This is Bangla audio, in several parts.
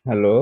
হ্যালো।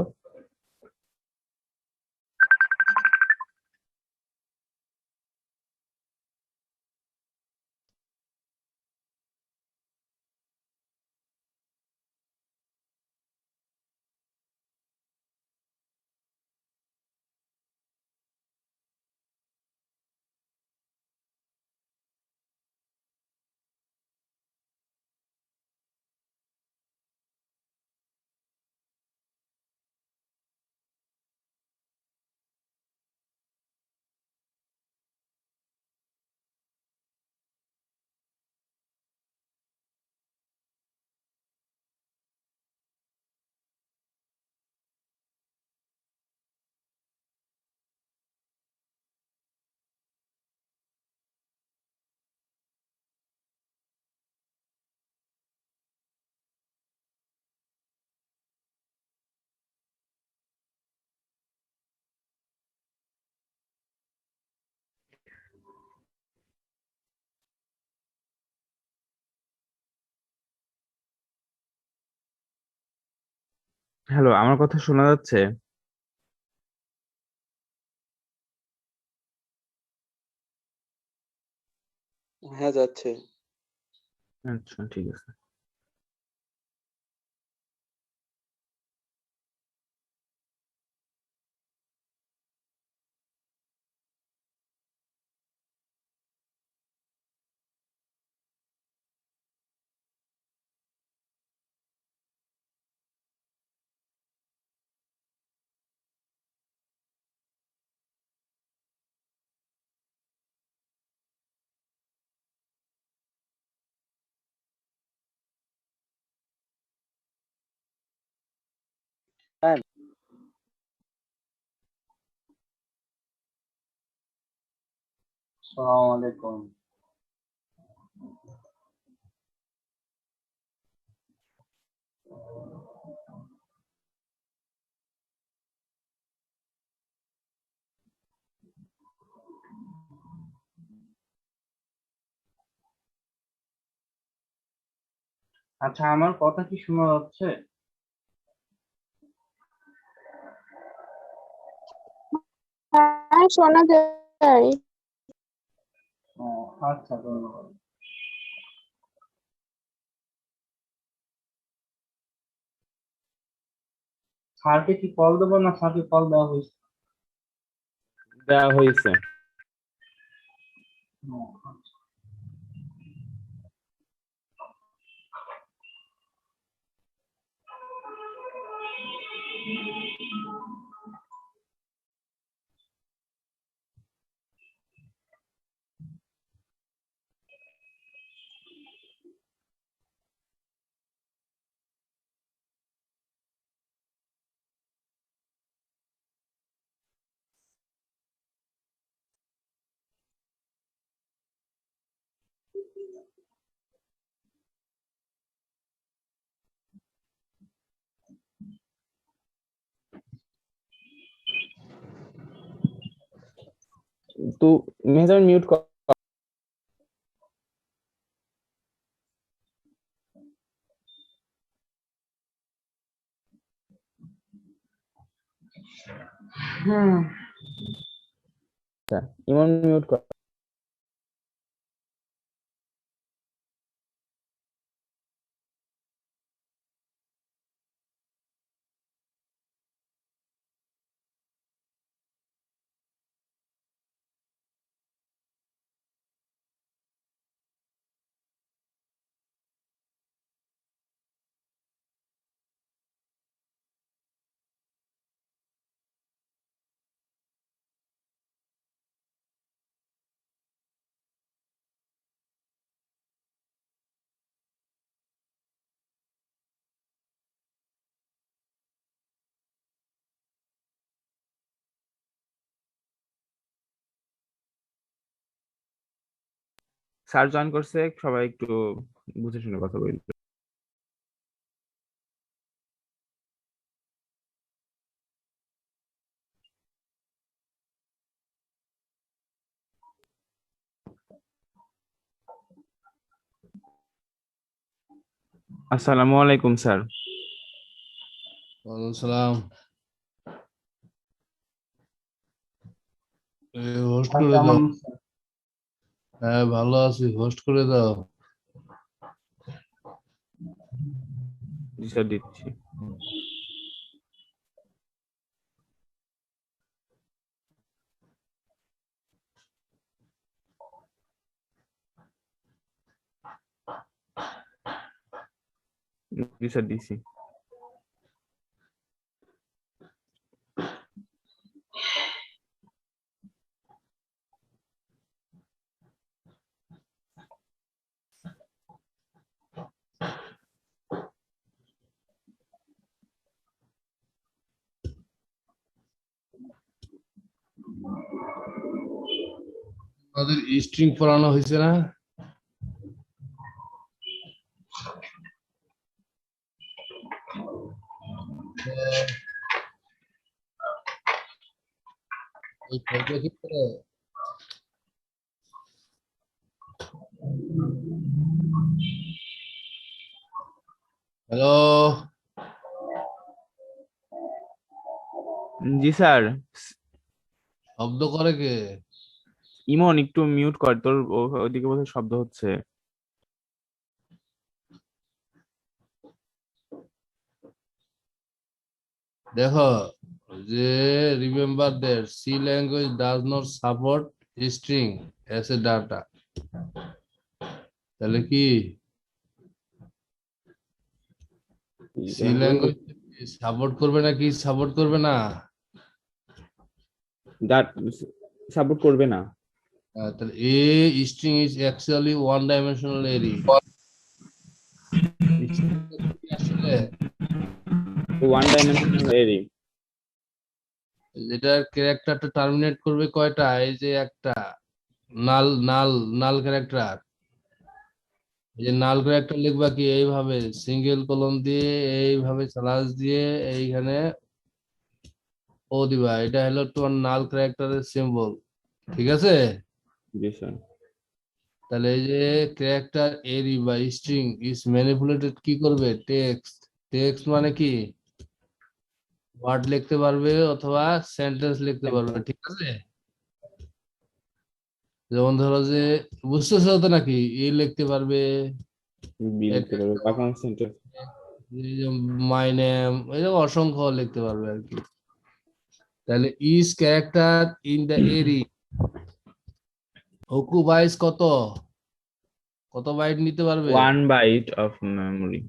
হ্যালো, আমার কথা শোনা যাচ্ছে? হ্যাঁ, যাচ্ছে। আচ্ছা, ঠিক আছে। হ্যাঁ, আসসালামু আলাইকুম। আচ্ছা, আমার কথা কি শোনা যাচ্ছে? হ্যাঁ, শোনা যায়। ও, আচ্ছা, ধন্যবাদ। স্যারকে কি কল দেবো না স্যারকে কল দেওয়া হয়েছে? দেওয়া হয়েছে। ও, আচ্ছা। তো মেহজাবিন মিউট কর। হুম। আচ্ছা, ইমন মিউট কর। স্যার জয়েন করছে, সবাই একটু বুঝে শুনে কথা বলবে। আসসালামু আলাইকুম স্যার। ওয়ালাইকুম সালাম। হোস্ট আর করে দাও। কেমন আছেন? হ্যাঁ, ভালো আছি, হোস্ট করে দাও। জি স্যার, দিচ্ছি। জি স্যার, দিচ্ছি। আমাদের স্ট্রিং পড়ানো হয়েছে না? এই ফলটা কি করে? হ্যালো, জি স্যার। শব্দ করে কে? ইমন একটু মিউট কর, তোর ওইদিকে বোধহয় শব্দ হচ্ছে। দেখো যে remember that C language does not support string as a data. তাহলে কি সি ল্যাঙ্গুয়েজ সাপোর্ট করবে না কি সাপোর্ট করবে না? সাপোর্ট করবে না। তাহলে a string is actually one dimensional array. আসলে ওয়ান ডাইমেনশনাল এরি। যেটার ক্যারেক্টারটা টার্মিনেট করবে কয়টা? এই যে একটা নাল নাল নাল ক্যারেক্টার। এই যে নাল ক্যারেক্টার লিখবা কি এইভাবে সিঙ্গেল কলম দিয়ে এইভাবে স্ল্যাশ দিয়ে এইখানে ও দিবা। এটা হলো তোমার নাল ক্যারেক্টারের সিম্বল। ঠিক আছে? জি স্যার। তাহলে এই যে ক্যারেক্টার এরি বা স্ট্রিং ইজ ম্যানিপুলেটেড কি করবে? টেক্সট। টেক্সট মানে কি? ওয়ার্ড লিখতে পারবে অথবা সেন্টেন্স লিখতে পারবে। ঠিক আছে? যেমন ধরো যে বুঝতেছো তো নাকি? এ লিখতে পারবে, বি লিখতে পারবে, পাকান সেন্টেন্স। মাই নেম, এরকম অসংখ্য লিখতে পারবে আর কি। তাহলে ইজ ক্যারেক্টার ইন দ্য এরি অকুপাইজ কত কত বাইট নিতে পারবে? 1 বাইট অফ মেমোরি।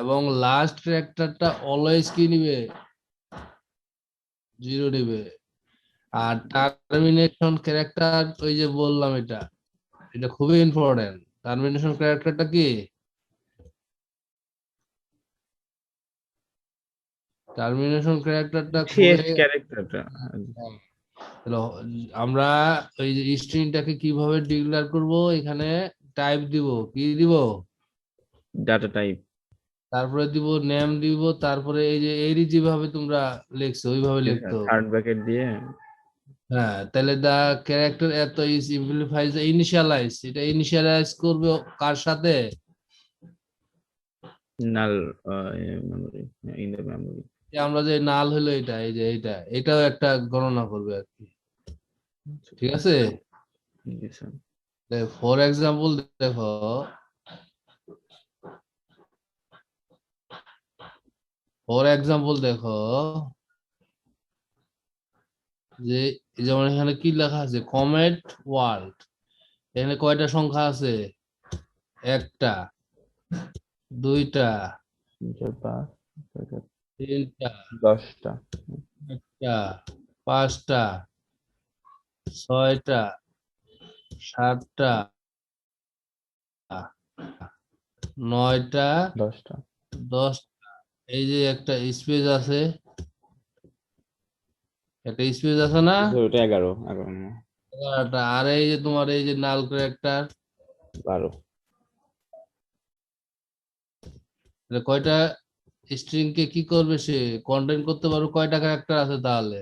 এবং লাস্ট ক্যারেক্টারটা অলওয়েজ কি নিবে? 0 নিবে। আর টার্মিনেশন ক্যারেক্টার ওই যে বললাম এটা এটা খুবই ইম্পর্টেন্ট। টার্মিনেশন ক্যারেক্টারটা কি? টার্মিনেশন ক্যারেক্টারটা শেষ খুবই ক্যারেক্টারটা। হলো। আমরা ওই যে স্ট্রিংটাকে কিভাবে ডিক্লেয়ার করব? এখানে টাইপ দিব, কি দিব? Data type. তারপরে দিব নেম দিব, তারপরে এই যে এরই যেভাবে তোমরা লিখছো ওইভাবে লিখতে হবে। থার্ড ব্র্যাকেট দিয়ে। হ্যাঁ, তাহলে দা ক্যারেক্টার এত ইজ ইমপ্লিফাইজ ইনিশিয়ালাইজ। এটা ইনিশিয়ালাইজ করবে কার সাথে? নাল মেমোরি, ইন দ্য মেমোরি। যে আমরা যে নাল হলো এটা, এই যে এটাও একটা গণনা করবে আর কি। ঠিক আছে? জি স্যার। ফর এক্সাম্পল দেখো, যে যেমন এখানে কি লেখা আছে? Comet world. এখানে কয়টা সংখ্যা আছে? একটা, দুইটা, 5, তিনটা, 10টা, চারটা, পাঁচটা, ছয়টা, সাতটা, নয়টা, 10টা। 10টা। এই যে একটা স্পেস আছে, একটা স্পেস আছে না? ওটা 11 না, 11টা। আর এই যে তোমার এই যে নাল ক্যারেক্টার 12। কয়টা স্ট্রিং কে কি করবে? সে কন্টেন্ট করতে পারবে কয়টা ক্যারেক্টার আছে? তাহলে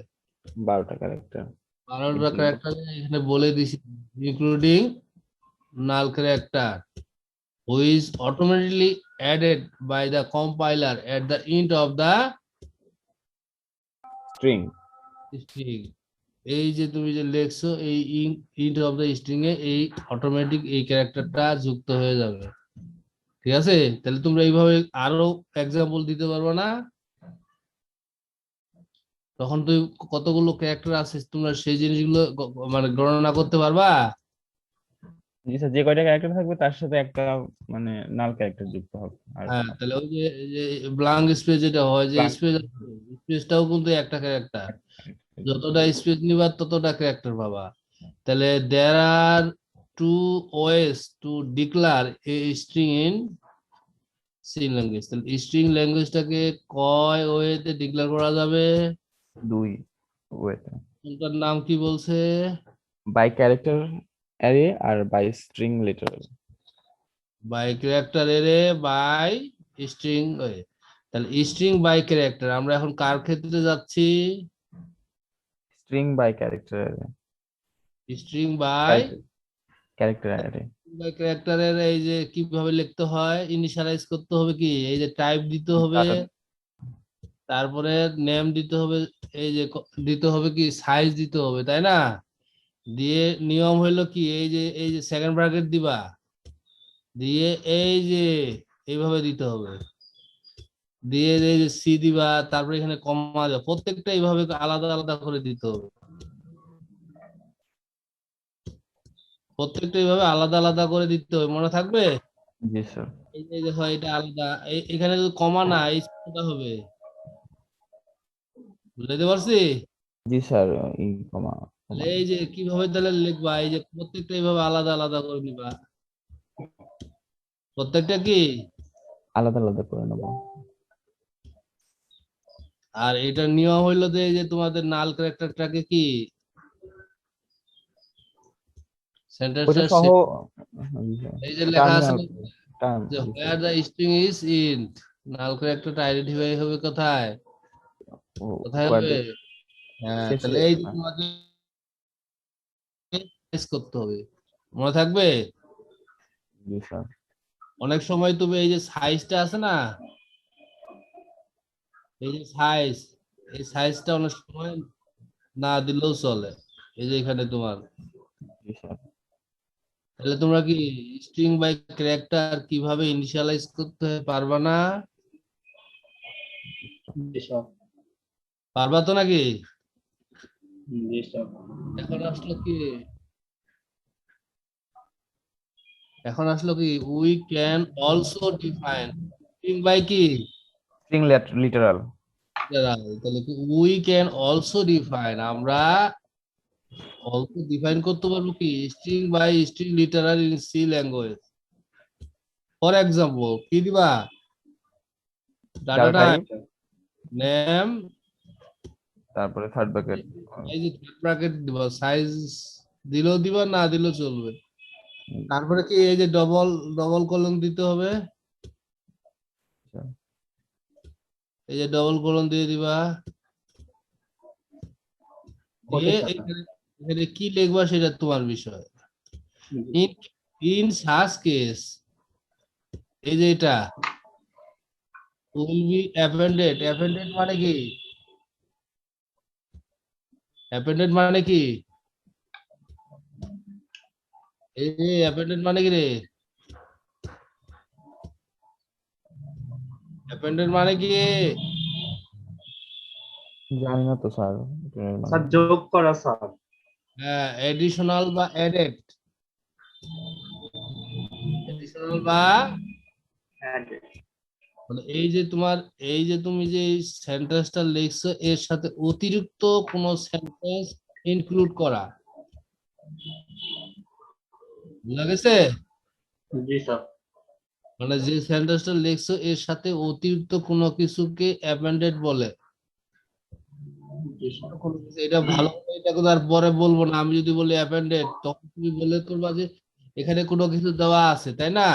12টা ক্যারেক্টার। 12টা ক্যারেক্টার এখানে বলে দিছি, including null character who is automatically added by the compiler at the end of the string. string. এই যে তুমি যে লিখছো এই end of the string এ এই অটোমেটিক এই ক্যারেক্টারটা যুক্ত হয়ে যাবে। ঠিক আছে? তাহলে তোমরা এইভাবে আরো এক্সাম্পল দিতে পারবে না? তখন তুই কতগুলো ক্যারেক্টার আছে তোমরা সেই জিনিসগুলো মানে গণনা করতে পারবা। জি স্যার, যে কয়টা ক্যারেক্টার থাকবে তার সাথে একটা মানে নাল ক্যারেক্টার যুক্ত হবে। আর হ্যাঁ, তাহলে ওই যে ব্লাঙ্ক স্পেস যেটা হয়, যে স্পেসটাও কিন্তু একটা ক্যারেক্টার। যতটা স্পেস নিবা ততটা ক্যারেক্টার পাবা। তাহলে there are two ways to declare a string in C language. তাহলে স্ট্রিং ল্যাঙ্গুয়েজটাকে কয় ওয়েতে ডিক্লেয়ার করা যাবে? 2 ওয়েতে। কোনটার নাম কি বলছে? বাই ক্যারেক্টার অ্যারে আর by string letter. By character array by string way. তাহলে স্ট্রিং বাই ক্যারেক্টার আমরা এখন কার ক্ষেত্রে যাচ্ছি? String by character array. String by character array. ক্যারেক্টারের এই যে কিভাবে লিখতে হয়? ইনিশিয়ালাইজ করতে হবে কি? এই যে টাইপ দিতে হবে, তারপরে নেম দিতে হবে এই যে দিতে হবে কি সাইজ দিতে হবে তাই না, দিয়ে নিয়ম হইলো কি এই যে সেকেন্ড ব্র্যাকেট দিবা, দিয়ে এই যে এইভাবে দিতে হবে, দিয়ে এই যে সি দিবা, তারপরে এখানে কমা দিবা, প্রত্যেকটা এইভাবে আলাদা আলাদা করে দিতে হবে, প্রত্যেকটা এইভাবে আলাদা আলাদা করে দিতে হবে, মনে থাকবে? জি স্যার। এই যে দেখো এটা আলাদা, এখানে যদি কমা না এই চিহ্নটা হবে, বুঝতে পারছি? জি স্যার, এই কমা তাহলে এই যে কিভাবে তাহলে লিখবা, এই যে প্রত্যেকটা এইভাবে আলাদা আলাদা করে নিবা, প্রত্যেকটা কি, আলাদা আলাদা করে নেবো। আর এটার নিয়ম হইলো যে এই যে তোমাদের নাল ক্যারেক্টারটাকে কি ওটা সেন্টেন্সের সহ এই যে লেখা আছে টার্ম যে where the string is int, নাল ক্যারেক্টারটা আইডেন্টিফাই হবে কোথায়, কোথায় হবে? হ্যাঁ, শেষে, তাহলে এই যে তোমাকে চেঞ্জ করতে হবে, মনে থাকবে? জি স্যার। অনেক সময় তুমি এই যে সাইজটা আছে না, এই যে সাইজ, এই সাইজটা অনেক সময় না দিলেও চলে, এই যে এখানে তোমার, জি স্যার। তাহলে তোমরা কি স্ট্রিং বাই ক্যারেক্টার কিভাবে ইনিশিয়ালাইজ করতে হয় পারবা না? জি স্যার। পারবা তো নাকি? জি স্যার। এখন আসলো কি, এখন আসলো কি we can also define string by কি স্ট্রিং লিটারাল। তাহলে কি উই ক্যান অলসো ডিফাইন, আমরা অলসো ডিফাইন করতে পারবো কি string by string literal in C language. For example কি দিবা, ডাটা টাইপ, নেম, তারপরে থার্ড ব্র্যাকেট। এই যে ব্র্যাকেট দিবা, সাইজ দিলেও দিবা না দিলেও চলবে, তারপরে কি এই যে ডবল ডবল কলম দিতে হবে, এই যে ডবল কলম দিয়ে দিবা, দিয়ে এখানে কি লিখবা সেটা তোমার বিষয়। ইন সাচ কেস, এই যে এটা will be appended, appended মানে কি, appended মানে কি, এই যে appended মানে কি রে, appended মানে কি, জানি না তো স্যার। স্যার যোগ করা স্যার। হ্যাঁ এডিশনাল বা অ্যাডেড, এডিশনাল বা মানে এই যে তোমার, এই যে তুমি যে সেন্টেন্সটা লিখছো এর সাথে অতিরিক্ত কোন সেন্টেন্স ইনক্লুড করা, বুঝা গেছে? জি স্যার। মানে যে সেন্টেন্সটা লিখছো এর সাথে অতিরিক্ত কোনো কিছুকে অ্যাপেন্ডেড বলে। জি স্যার। এটা ভালো, এটা কথা আর পরে বলবো না, আমি যদি বলি অ্যাপেন্ডেড তখন তুমি বলে করবা যে এখানে কোনো কিছু দেওয়া আছে তাই না,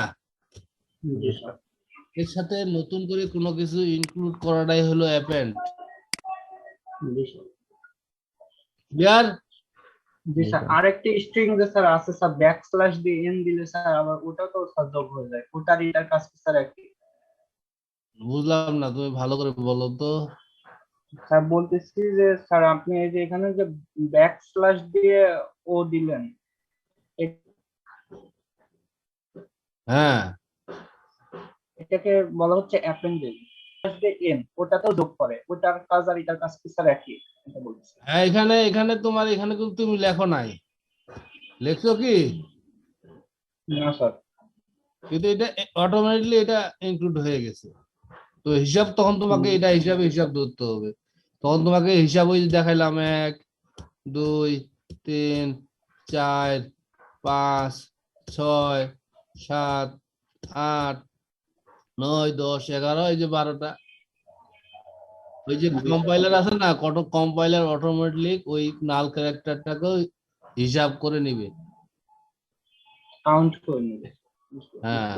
জি স্যার। এর সাথে নতুন করে কোনো কিছু ইনক্লুড করাটাই হলো অ্যাপেন্ড। জি স্যার। ক্লিয়ার? জি স্যার, আরেকটি স্ট্রিং যে স্যার আছে স্যার, ব্যাকস্ল্যাশ দিয়ে এন দিলে স্যার আবার ওটাও তো স্যার যোগ হয়ে যায়, ওটার এটার কাজ কি স্যার একই? বুঝলাম না, তুমি ভালো করে বলো তো। স্যার বলতেছি যে স্যার আপনি এই যে এখানে যে ব্যাকস্ল্যাশ দিয়ে ও দিলেন, হ্যাঁ এটাকে বলা হচ্ছে অ্যাপেন্ডেড। এন ওটাতেও যোগ করে, ওটার কাজ আর এটার কাজ কি স্যার একই? এটা বলছি। হ্যাঁ, এখানে এখানে তোমার এখানে কিন্তু তুমি লেখো নাই, লেখছো কি? না স্যার। কিন্তু এটা অটোমেটিকলি এটা ইনক্লুড হয়ে গেছে, তো হিসাব তখন তোমাকে এটা হিসাবে হিসাব ধরতে হবে, তখন তোমাকে হিসাব ওই যে দেখাইলাম 1 2 3 4 5 6 7 8 9 10 11, এই যে 12টা, ওই যে কম্পাইলার আছে না, কত কম্পাইলার অটোমেটিকলি ওই নাল ক্যারেক্টারটাকে হিসাব করে নিবে। কাউন্ট করে নেবে। হ্যাঁ,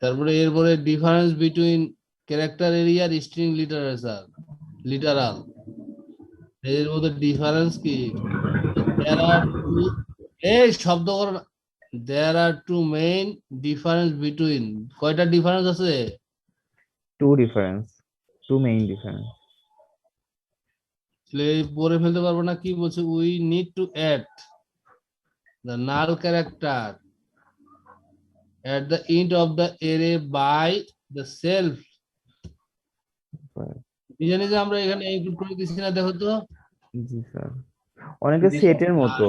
তারপরে এরপরে ডিফারেন্স বিটুইন ক্যারেক্টার এরিয়া আর স্ট্রিং লিটারেচার, লিটারাল, এর মধ্যে ডিফারেন্স কি? There are two, এই শব্দ করো না। there are two main difference between কয়টা ডিফারেন্স আছে Two difference. Two main difference. তাহলে পড়ে ফেলতে পারবো না কি বলছে we need to add the null character at the end of the array by the self নিজে নিজে আমরা এখানে ইনক্লুড করে দিচ্ছি না দেখো তো জি স্যার, অনেকে জি, স্যার। সেটের মতো,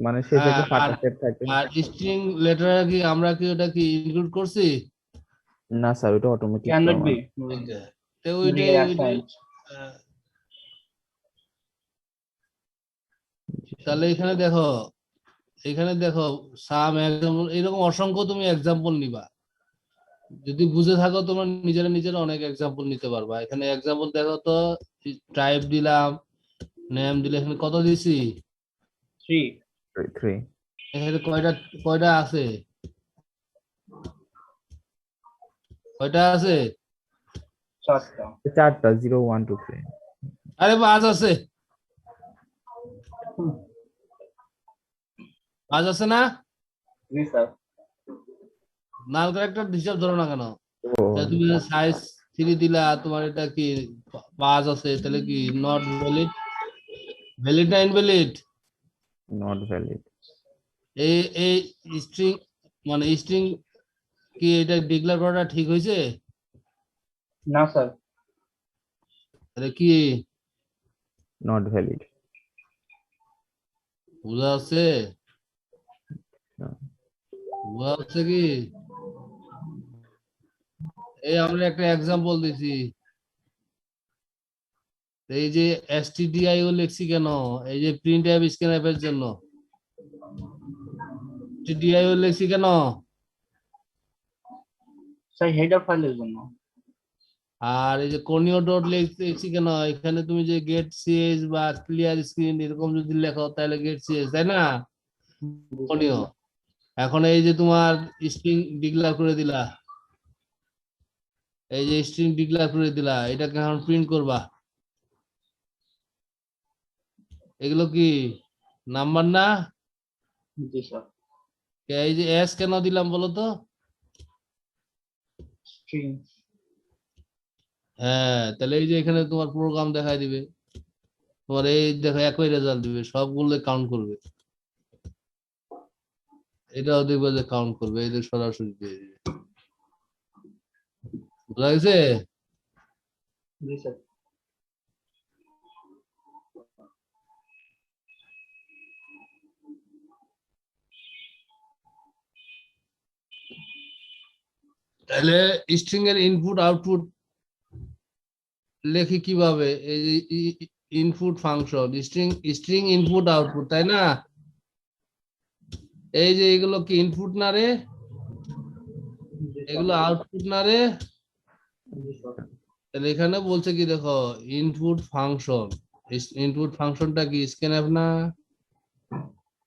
মানে সেটে একটা ফাঁকা আর- সেট থাকে। আর স্ট্রিং লেটার কি আমরা কি ওটা কি ইনক্লুড করছি না স্যার, ওটা অটোমেটিক cannot be তো ওইটাই reassigned. আহ, তাহলে এখানে দেখো সাম এক্সাম্পল এরকম অসংখ্য তুমি এক্সাম্পল নিবা যদি বুঝে থাকো তোমরা নিজেরা অনেক এক্সাম্পল নিতে পারবা এখানে এক্সাম্পল দেখো তো টাইপ দিলাম নেম দিলে এখানে কত দিছি 3. 3 এখানে কয়টা আছে কয়টা আছে 4টা. 4টা 0 1 2 3 আরে 5 আছে 5 আছে না জি স্যার. নাল ক্যারেক্টার হিসাব ধরো না কেন ও তাহলে তুমি সাইজ 3 দিলা তোমার এটা কি 5 আছে তাহলে কি নট ভ্যালিড ভ্যালিড না ইনভ্যালিড নট ভ্যালিড। এই এই স্ট্রিং মানে স্ট্রিং কি এটা ডিক্লেয়ার করাটা ঠিক হয়েছে না স্যার. তাহলে কি নট ভ্যালিড। বোঝা যাচ্ছে বোঝা যাচ্ছে কি এই আমরা একটা এক্সাম্পল দিছি এই যে stdio লিখছি কেন এই যে প্রিন্ট অ্যাপ স্ক্যানএফ এর জন্য stdio লিখছি কেন স্যার হেডার ফাইলের জন্য. আর এই যে কর্নিও ডট লিখছি কেন এখানে তুমি যে গেট সিএস বা ক্লিয়ার স্ক্রিন এরকম যদি লেখো তাহলে গেট সিএস তাই না কর্নিও এখন এই যে তোমার স্ট্রিং ডিক্লেয়ার করে দিলা এই যে স্ট্রিং ডিক্লেয়ার করে দিলা এটাকে এখন প্রিন্ট করবা এগুলো কি নাম্বার না জি স্যার. এই যে এস কেন দিলাম বলো তো স্ট্রিং. হ্যাঁ তাহলে এই যে এখানে তোমার প্রোগ্রাম দেখাই দিবে তোমার এই দেখো একই রেজাল্ট দিবে সবগুলো কাউন্ট করবে এটাও দেখবে যে কাউন্ট করবে এই যে সরাসরি দিয়ে দিবে বুঝা গেছে জি স্যার. তাহলে স্ট্রিং এর ইনপুট আউটপুট লেখি কিভাবে এই যে input function string input output তাই না এই যে এগুলো কি ইনপুট না রে এগুলো আউটপুট না রে জি স্যার. তাহলে এখানে বলছে কি দেখো ইনপুট ফাংশনটা কি স্ক্যানএফ না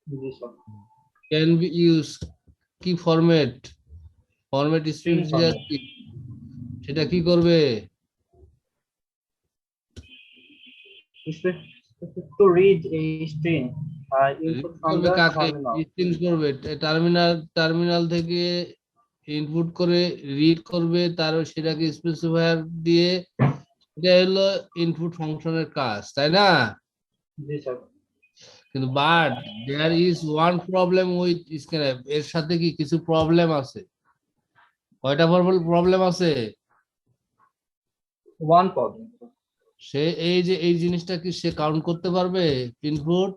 জি স্যার. ক্যান বি ইউজ কি ফরম্যাট স্ট্রিং format. সেটা কি করবে To read a string, input from করবে the কাকে terminal. স্ট্রিং করবে টার্মিনাল থেকে ইনপুট করে রিড করবে তার সেটাকে স্পেসিফায়ার দিয়ে এটা হলো ইনপুট ফাংশনের কাজ তাই না জি স্যার. কিন্তু but there is one problem with scanf এর সাথে কি কিছু প্রবলেম আছে কয়টা প্রবলেম আছে One problem. সে এই যে এই জিনিসটা কি সে কাউন্ট করতে পারবে ইনপুট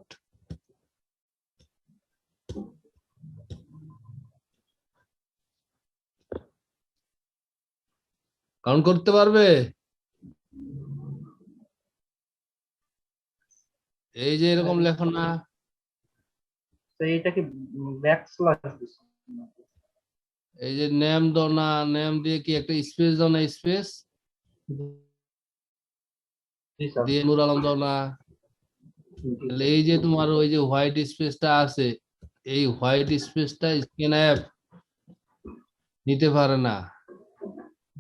কাউন্ট করতে পারবে এই যে এরকম লেখো না তো এটা কি ব্যাকস্ল্যাশ দিছে? এই যে নেম দাও না নেম দিয়ে কি একটা স্পেস দাও না স্পেস জি স্যার. দিয়ে নূর আলম দাও না তাহলে এই যে তোমার ওই যে হোয়াইট স্পেসটা আছে এই হোয়াইট স্পেসটা স্ক্যানএফ নিতে পারে না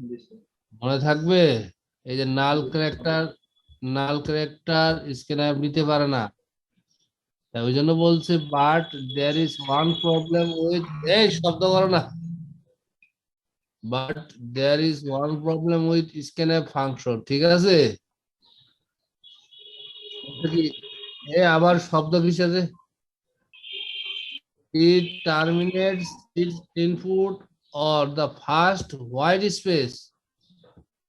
জি স্যার. মনে থাকবে এই যে নাল ক্যারেক্টার স্ক্যানএফ নিতে পারে না তাই ওই জন্য বলছে but there is one problem with, এই শব্দ করো না, but there is one problem with scanf function, ঠিক আছে? এটা কি এ আবার শব্দ কিসের? it terminates its input or the first white space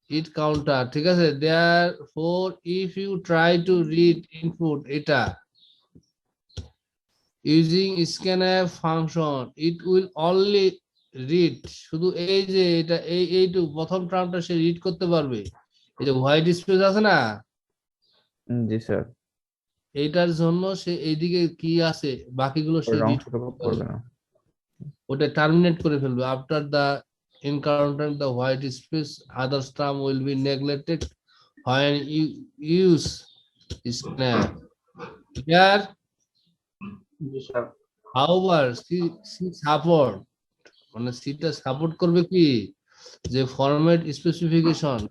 it counter, ঠিক আছে? therefore if you try to read input এটা using scanf function it will only read, শুধু এই যে এটা এইটুকু প্রথম টার্মটা সে রিড করতে পারবে, এই যে হোয়াইট স্পেস আছে না, জি স্যার, এইটার জন্য সে এইদিকে কি আছে বাকিগুলো সে ওই রিড অংশটুকু পড়বে না। ওটা টার্মিনেট করে ফেলবে। After the encountering the white space other term will be neglected when you use snap here. G sir. however she support, মানে সিটা সাপোর্ট করবে কি, যে format specification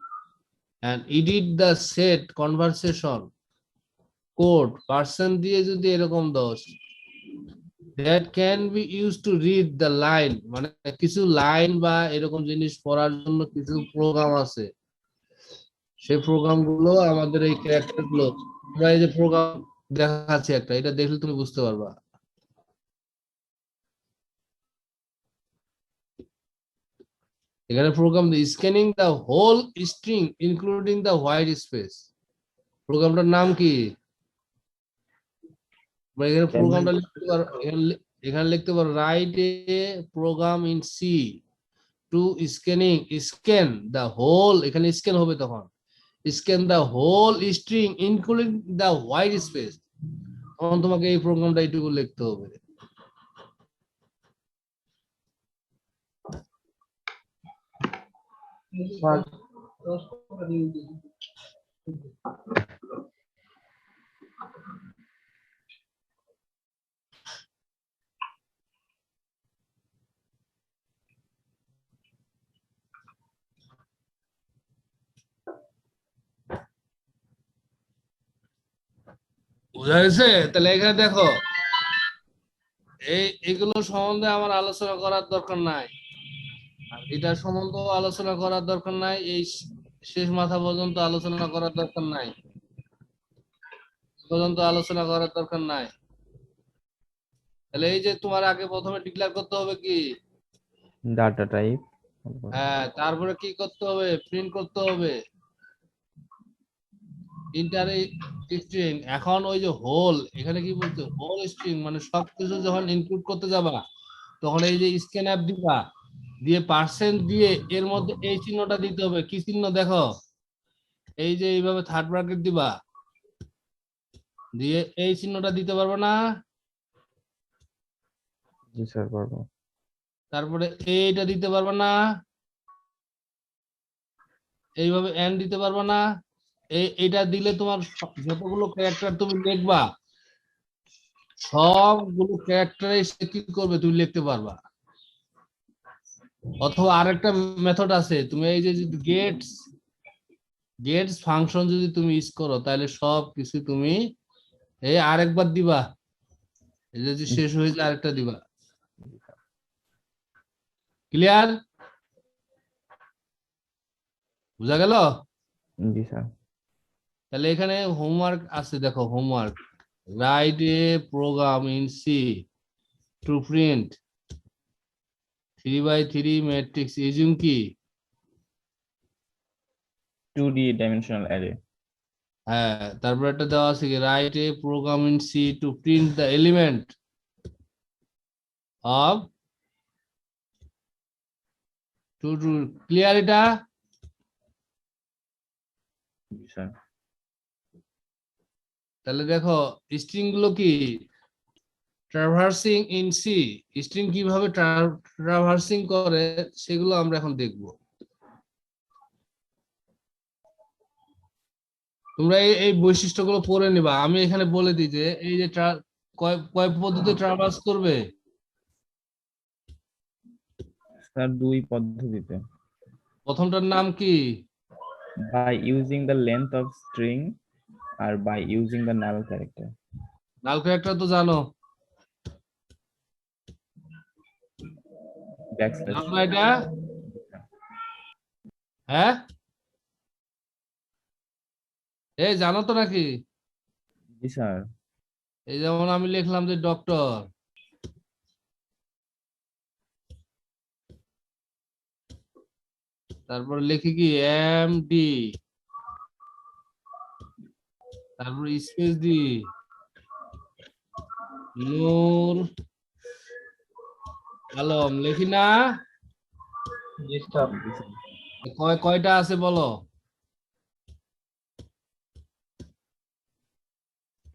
and edit the set conversation code person দিয়ে যদি এরকম দাও that can be used to read the line, মানে কিছু লাইন বা এরকম জিনিস পড়ার জন্য কিছু প্রোগ্রাম আছে, সেই প্রোগ্রাম গুলো আমাদের এই ক্যারেক্টার গুলো, আমরা এই যে প্রোগ্রাম দেখাচ্ছি একটা, এটা দেখলে তুমি বুঝতে পারবা। এখানে program scanning the whole string including the white space, প্রোগ্রামটার নাম কি? আমরা এখানে প্রোগ্রামটা লিখতে পারো, এখানে লিখতে পারো write a program in C to scan the whole, এখানে স্ক্যান হবে তখন, scan the whole string including the white space, তখন তোমাকে এই প্রোগ্রামটা এইটুকু লিখতে হবে। বুঝা গেছে? তাহলে এখানে দেখো এগুলো সম্বন্ধে আমার আলোচনা করার দরকার নাই, আর এটা সম্বন্ধে আলোচনা করার দরকার নাই, এই শেষ মাথা পর্যন্ত আলোচনা করার দরকার নাই, পর্যন্ত আলোচনা করার দরকার নাই। তাহলে এই যে তোমার আগে প্রথমে ডিক্লেয়ার করতে হবে কি, ডাটা টাইপ, হ্যাঁ, তারপরে কি করতে হবে, প্রিন্ট করতে হবে ইন্টার স্ট্রিং। এখন ওই যে হোল, এখানে কি বলছে, হোল স্ট্রিং মানে সবকিছু যখন ইনক্লুড করতে যাবা তখন এই যে স্ক্যান অ্যাপ দিবা, দিয়ে পার্সেন্ট দিয়ে এর মধ্যে এই চিহ্নটা দিতে হবে, কি চিহ্ন দেখো, এই যে এইভাবে থার্ড ব্র্যাকেট দিবা, দিয়ে এই চিহ্নটা দিতে পারবে না, জি স্যার পারবো। তারপরে এইটা দিতে পারবে না, এইভাবে এন্ড দিতে পারবে না, এইটা দিলে তোমার যতগুলো ক্যারেক্টার তুমি লিখবা সবগুলো ক্যারেক্টারে সে কি করবে, তুমি লিখতে পারবা। অথবা আরেকটা মেথড আছে, তুমি এই যে গেটস ফাংশন যদি তুমি ইউজ করো তাহলে সব কিছু তুমি এই আরেকবার দিবা, এই যে শেষ হয়ে যায় আরেকটা দিবা। ক্লিয়ার? বুঝা গেল? জি স্যার। তাহলে এখানে হোমওয়ার্ক আছে, দেখো homework, write a program in C to print 3x3 matrix using কি, 2D dimensional array. হ্যাঁ, তারপর একটা দেওয়া আছে কি, write a program in C to print the element of two two, clear এটা? জি স্যার। তাহলে দেখো স্ট্রিং গুলো কি, ট্রাভার্সিং ইন সি, স্ট্রিং কিভাবে ট্রাভার্সিং করে সেগুলো আমরা এখন দেখব। তোমরা এই বৈশিষ্ট্যগুলো পড়ে নিবা, আমি এখানে বলে দিই যে এই যে কয় পদ্ধতি ট্রাভার্স করবে, স্যার 2 পদ্ধতিতে। প্রথমটার নাম কি, By using the length of string আর by using the null character. Null character তো জানো, ব্যাকস্ল্যাশ। জানো না এটা? হ্যাঁ, এই জানো তো নাকি? জি স্যার। এই যেমন আমি লিখলাম যে ডক্টর, তারপর লিখি কি MD, তারপর স্পেস দি নূর আলম, লিখি না? জি স্যার। জি স্যার। কয়টা আছে বলো?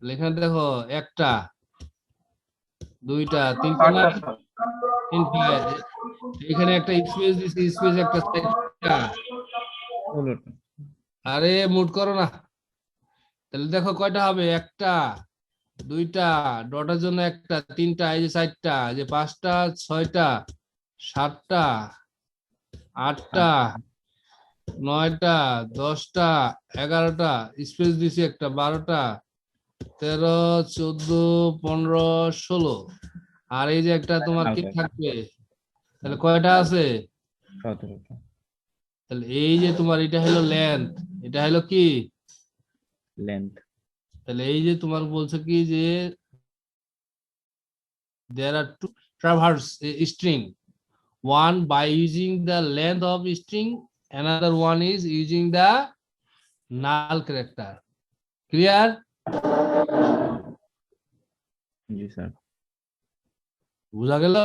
লেখা দেখো, একটা, দুইটা, তিনটা না? 4টা স্যার। তিনটা। এখানে একটা স্পেস দিছি, স্পেস একটা চারটা। 16টা। আরে মুট করো না। তাহলে দেখো কয়টা হবে, একটা, দুইটা, ডটার জন্য একটা, তিনটা, এই যে চারটা, এই যে পাঁচটা, ছয়টা, সাতটা, আটটা, নয়টা, 10টা, 11টা, স্পেস দিছি একটা, 12টা, 13, 14, 15, 16, আর এই যে একটা তোমার কি থাকবে, তাহলে কয়টা আছে? 17টা। তাহলে এই যে তোমার এটা হলো লেন্থ, এটা হলো কি? লেন্থ। তাহলে এই যে তোমার বলছে কি যে there are two traverse string, one by using the length of string, another one is using the null character. Clear? G sir. বুঝা গেল?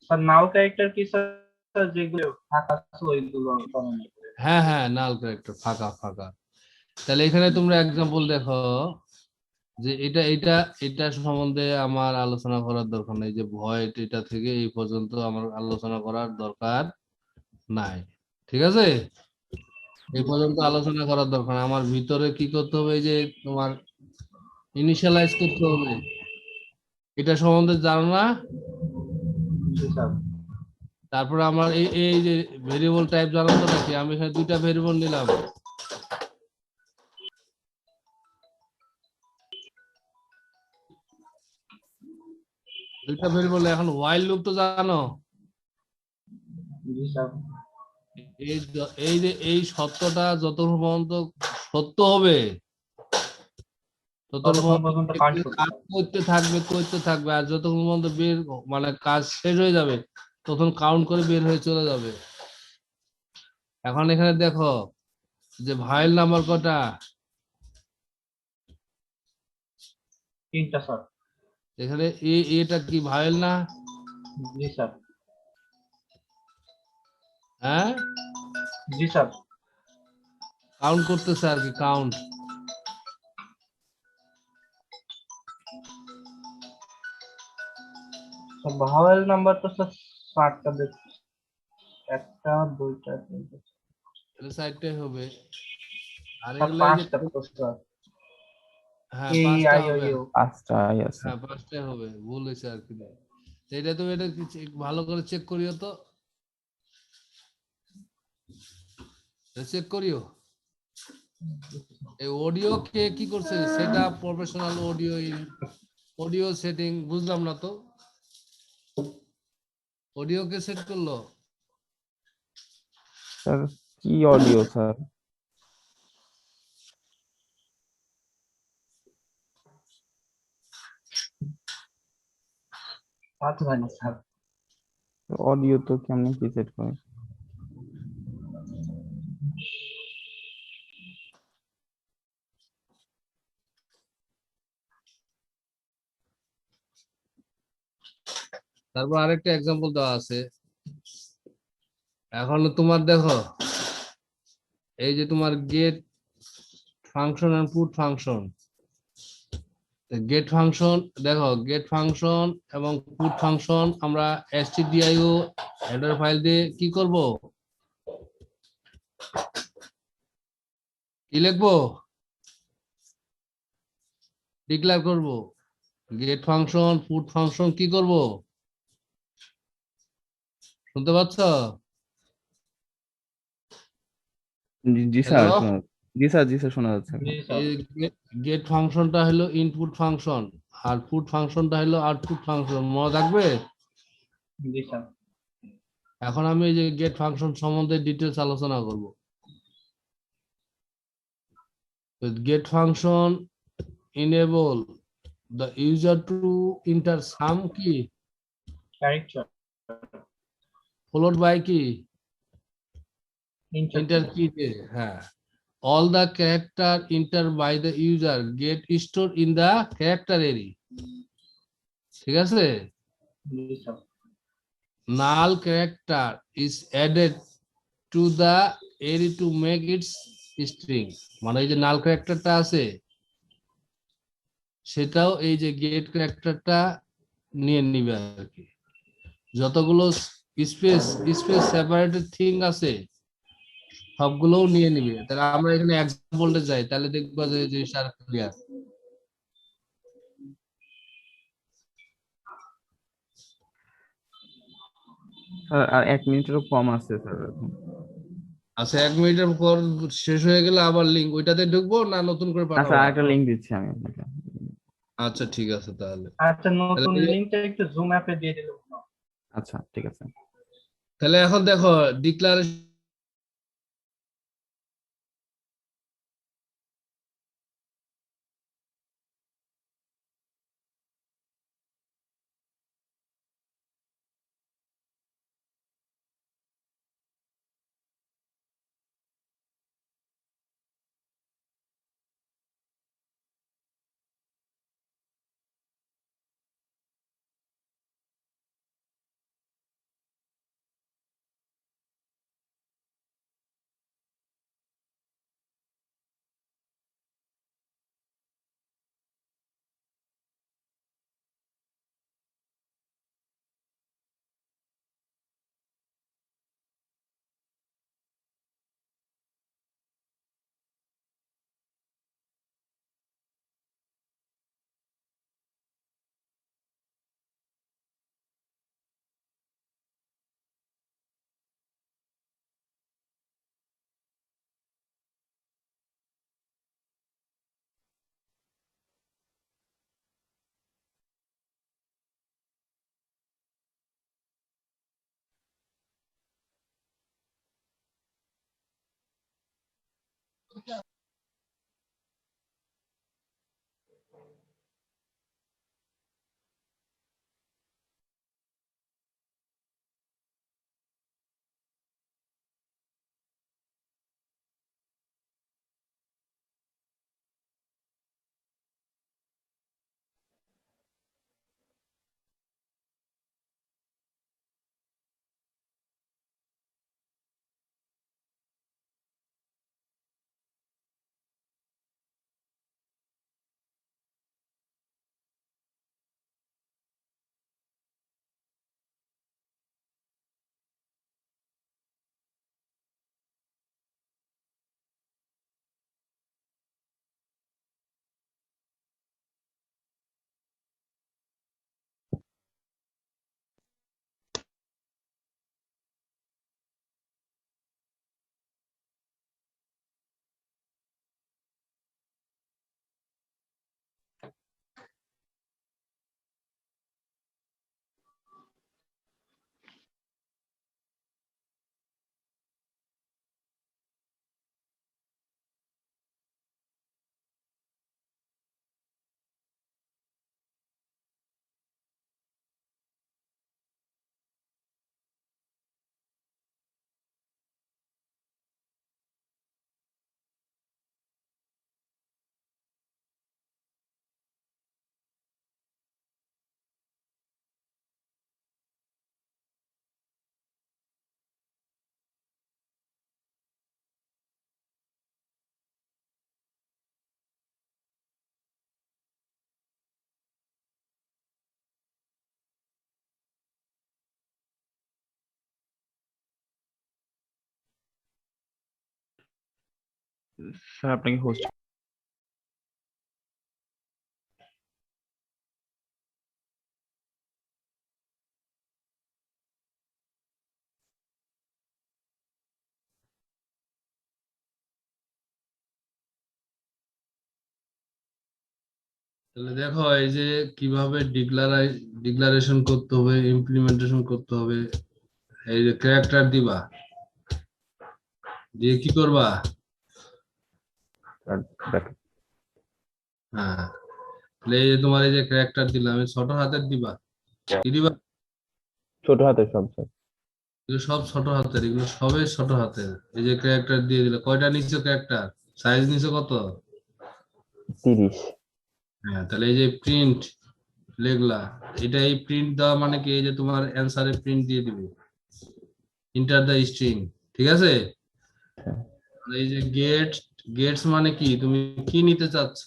স্যার নাল ক্যারেক্টার কি স্যার, যেগুলো ফাঁকা আছে ওইগুলো বানানো? হ্যাঁ হ্যাঁ, null character, ফাঁকা ফাঁকা। তাহলে এখানে তোমরা এক্সাম্পল দেখো যে এটা এটা এটা সম্বন্ধে আমার আলোচনা করার দরকার নেই, যে ভয়েড এটা থেকে এই পর্যন্ত আমার আলোচনা করার দরকার নাই, ঠিক আছে? এই পর্যন্ত আলোচনা করার দরকার নাই। আমার ভিতরে কি করতে হবে, এই যে তোমার ইনিশিয়ালাইজ করতে হবে, এটা সম্বন্ধে জানো না? জি স্যার। তারপরে আমার এই এই যে ভেরিয়েবল টাইপ জানো তো নাকি? আমি এখানে দুইটা ভেরিয়েবল নিলাম, দুইটা ভেরিয়েবল। এখন হোয়াইল লুপ তো জানো? জি স্যার। এই যে এই সত্যটা যতক্ষণ পর্যন্ত সত্য হবে ততক্ষণ ততক্ষণ পর্যন্ত কাজ করতে কাজ করতে থাকবে, আর যতক্ষণ পর্যন্ত বের মানে কাজ শেষ হয়ে যাবে তখন কাউন্ট করে বের হয়ে চলে যাবে। এখন এখানে দেখো যে ভাইল নাম্বার কটা? 3টা স্যার। এখানে এটা কি ভাইল না? জি স্যার। হ্যাঁ, জি স্যার। কাউন্ট করতেছে আর কি, কাউন্ট। স্যার ভাওয়েল নাম্বার তো স্যার 7টা দেখছি। 1টা 2টা 3টা। তাহলে সাইডটাই হবে। আর স্যার এগুলো এই যে 5টা তো স্যার। হ্যাঁ এই 5টা আই ও হবে, ইউ। 5টাই আছে। হ্যাঁ 5টাই হবে, ভুল হয়েছে আর কি। এটা তুমি এটা ভালো করে চেক করিও তো, চেক করিও। এই অডিও কে কি করছে, সেটা professional audio in audio setting, বুঝলাম না তো, অডিও কে সেট করলো? স্যার কি অডিও স্যার? তা তো জানি স্যার। অডিও তো কেমনে কি সেট করে? তারপর আরেকটা এক্সাম্পল দেওয়া আছে। এখন তোমার দেখো এই যে তোমার গেট ফাংশন আর পুট ফাংশন, গেট ফাংশন দেখো, গেট ফাংশন এবং পুট ফাংশন আমরা stdio হেডার ফাইল দিয়ে কি করব, কি লিখবো, ডিক্লেয়ার করব। গেট ফাংশন পুট ফাংশন কি করব, শুনতে পাচ্ছ? জি জি স্যার, হ্যালো, শোনা জি স্যার শোনা যাচ্ছে এখন। জি স্যার। গেট ফাংশনটা হলো ইনপুট ফাংশন, আর পুট ফাংশনটা হলো আউটপুট ফাংশন, মনে থাকবে? জি স্যার। এখন আমি এই যে গেট ফাংশন সম্বন্ধে ডিটেলস আলোচনা করব। Get function enable the user to enter some key correct sir. followed by কি ইন্টার enter key দিয়ে, হ্যাঁ, all the character entered by the user get stored in the character array, ঠিক আছে? জি sir. null character is added to the array to make its string, মানে এই যে null characterটা আছে সেটাও এই যে গেট ক্যারেক্টারটা নিয়ে নিবে আর কি। যতগুলো স্পেস স্পেস সেপারেটেড থিং আছে সবগুলোও নিয়ে নিবে। তাহলে আমরা এখানে এক্সাম্পলটা যাই, তাহলে দেখবো যে জিনিসটা ক্লিয়ার। স্যার আর 1 মিনিটেরও কম আছে স্যার এখন। আচ্ছা, 1 মিনিটের পর শেষ হয়ে গেলে আবার লিঙ্ক ওইটাতে ঢুকবো না নতুন করে আচ্ছা পাঠাবো? আরেকটা লিঙ্ক দিচ্ছি আমি আপনাকে। আচ্ছা ঠিক আছে তাহলে। আচ্ছা, তাহলে নতুন লিঙ্কটা একটু জুম অ্যাপে দিয়ে দিলে ভালো হয়। আচ্ছা ঠিক আছে। তাহলে এখন দেখো ডিক্লারেশন স্যার আপনাকে হোস্ট তাহলে দেখো এই যে কিভাবে ডিক্লারেশন করতে হবে, ইমপ্লিমেন্টেশন করতে হবে। এই যে ক্যারেক্টার দিবা, দিয়ে কি করবা? ব্র্যাকেট হ্যাঁ, তাহলে এই যে তোমার এই যে ক্যারেক্টার দিলাম, এই ছোট হাতের দিবা, কি দিবা? ছোট হাতের সব স্যার এগুলো সব ছোট হাতের, এগুলো সবই ছোট হাতের। এই যে ক্যারেক্টার দিয়ে দিলে, কয়টা নিচে ক্যারেক্টার, সাইজ নিচে কত? 30 হ্যাঁ, তাহলে এই যে প্রিন্ট লিখলা, এটা এই প্রিন্ট দেওয়া মানে কি, এই যে তোমার অ্যান্সারে প্রিন্ট দিয়ে দিবে, ইন্টার দ্য স্ট্রিং। ঠিক আছে? আর এই যে গেটস মানে কি, তুমি কি নিতে চাচ্ছ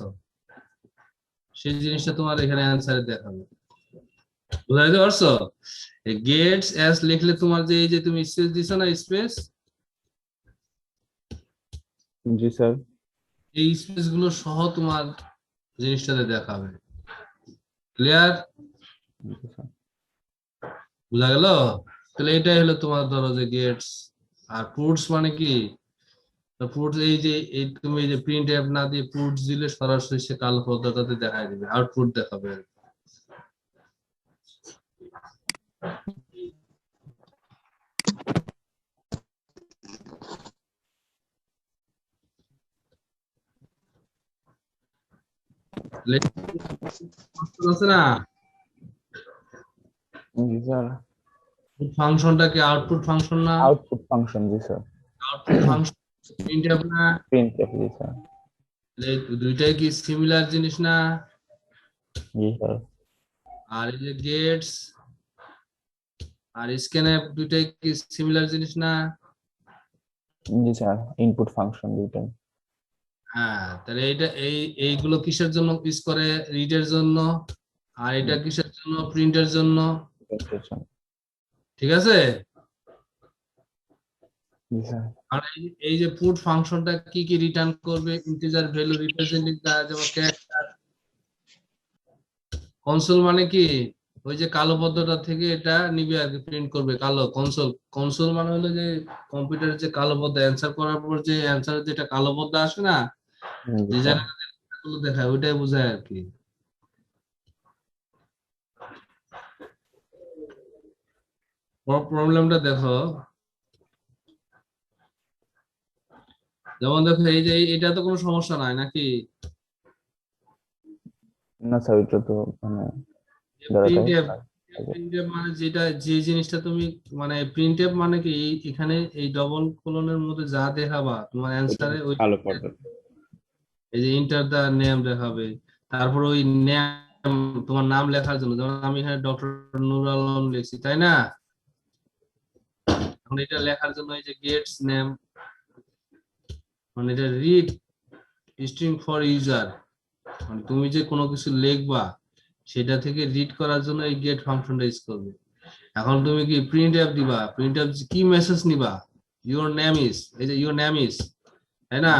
সেই জিনিসটা তোমার এখানে অ্যান্সারে দেখাবে। বুঝাইতে পারছো? গেটস এস লিখলে তোমার যে এই যে তুমি স্পেস দিছো না, স্পেস, জি স্যার এই স্পেস গুলো সহ তোমার জিনিসটাতে দেখাবে। ক্লিয়ার? জি স্যার বুঝা গেল? তাহলে এটাই হলো তোমার ধরো যে গেটস। আর পুটস মানে কি, পুটস এই যে এই তুমি এই যে প্রিন্ট এফ না দিয়ে পুটস দিলে সরাসরি সে কালো পর্দাটাতে দেখাই দিবে, আউটপুট দেখাবে। আছে না? জি স্যার ফাংশনটা কি আউটপুট ফাংশন না? আউটপুট ফাংশন জি sir output function print f না? প্রিন্টএফ জি স্যার এই দুইটাই কি সিমিলার জিনিস না? জি স্যার আর এই যে গেটস আর স্ক্যানএফ দুইটাই কি সিমিলার জিনিস না? জি স্যার ইনপুট ফাংশন দুইটাই হ্যাঁ, তাহলে এইগুলো কিসের জন্য ইউজ করে? রিডের জন্য। আর এটা কিসের জন্য? প্রিন্টের জন্য। ঠিক আছে? জি স্যার আর এই যে পুট ফাংশনটা কি কি রিটার্ন করবে? ইন্টিজার ভ্যালু রিপ্রেজেন্টিং দা, যেমন ক্যারেক্টার। কনসোল মানে কি, ওই যে কালো পর্দাটা থেকে এটা নিবে আর কি, প্রিন্ট করবে কালো কনসোল। কনসোল মানে হলো যে কম্পিউটারের যে কালো পর্দা, অ্যান্সার করার পর যে অ্যান্সারের যেটা কালো পর্দা আসে না, জি যে স্যার জায়গাগুলো দেখায়, ওইটাই বোঝায় আর কি। প্রবলেমটা দেখো, যেমন দেখো এই যে এটা তো কোনো সমস্যা নাই নাকি? না স্যার ওইটা তো মানে প্রিন্ট দাঁড়াতে এফ, মানে যেটা যে জিনিসটা তুমি মানে প্রিন্ট এফ মানে কি, এখানে এই ডবল কোলনের মধ্যে যা দেখাবা তোমার অ্যান্সারে, ওই কালো পর্দা এই যে ইন্টার দা নেম দেখাবে। তারপর ওই নেম, তোমার নাম লেখার জন্য, যেমন আমি এখানে ডক্টর নুর আলম লিখছি, তাই না? এখন এটা লেখার জন্য এই যে গেটস নেম, মানে এটা রিড স্ট্রিং ফর ইউজার, মানে তুমি যে কোনো কিছু লিখবা সেটা থেকে রিড করার জন্য এই গেট ফাংশনটা ইউজ করবে। এখন তুমি কি প্রিন্ট এফ দিবা, প্রিন্ট এফ কি মেসেজ নিবা? ইউর নেম ইজ, এই যে ইউর নেম ইজ, তাই না?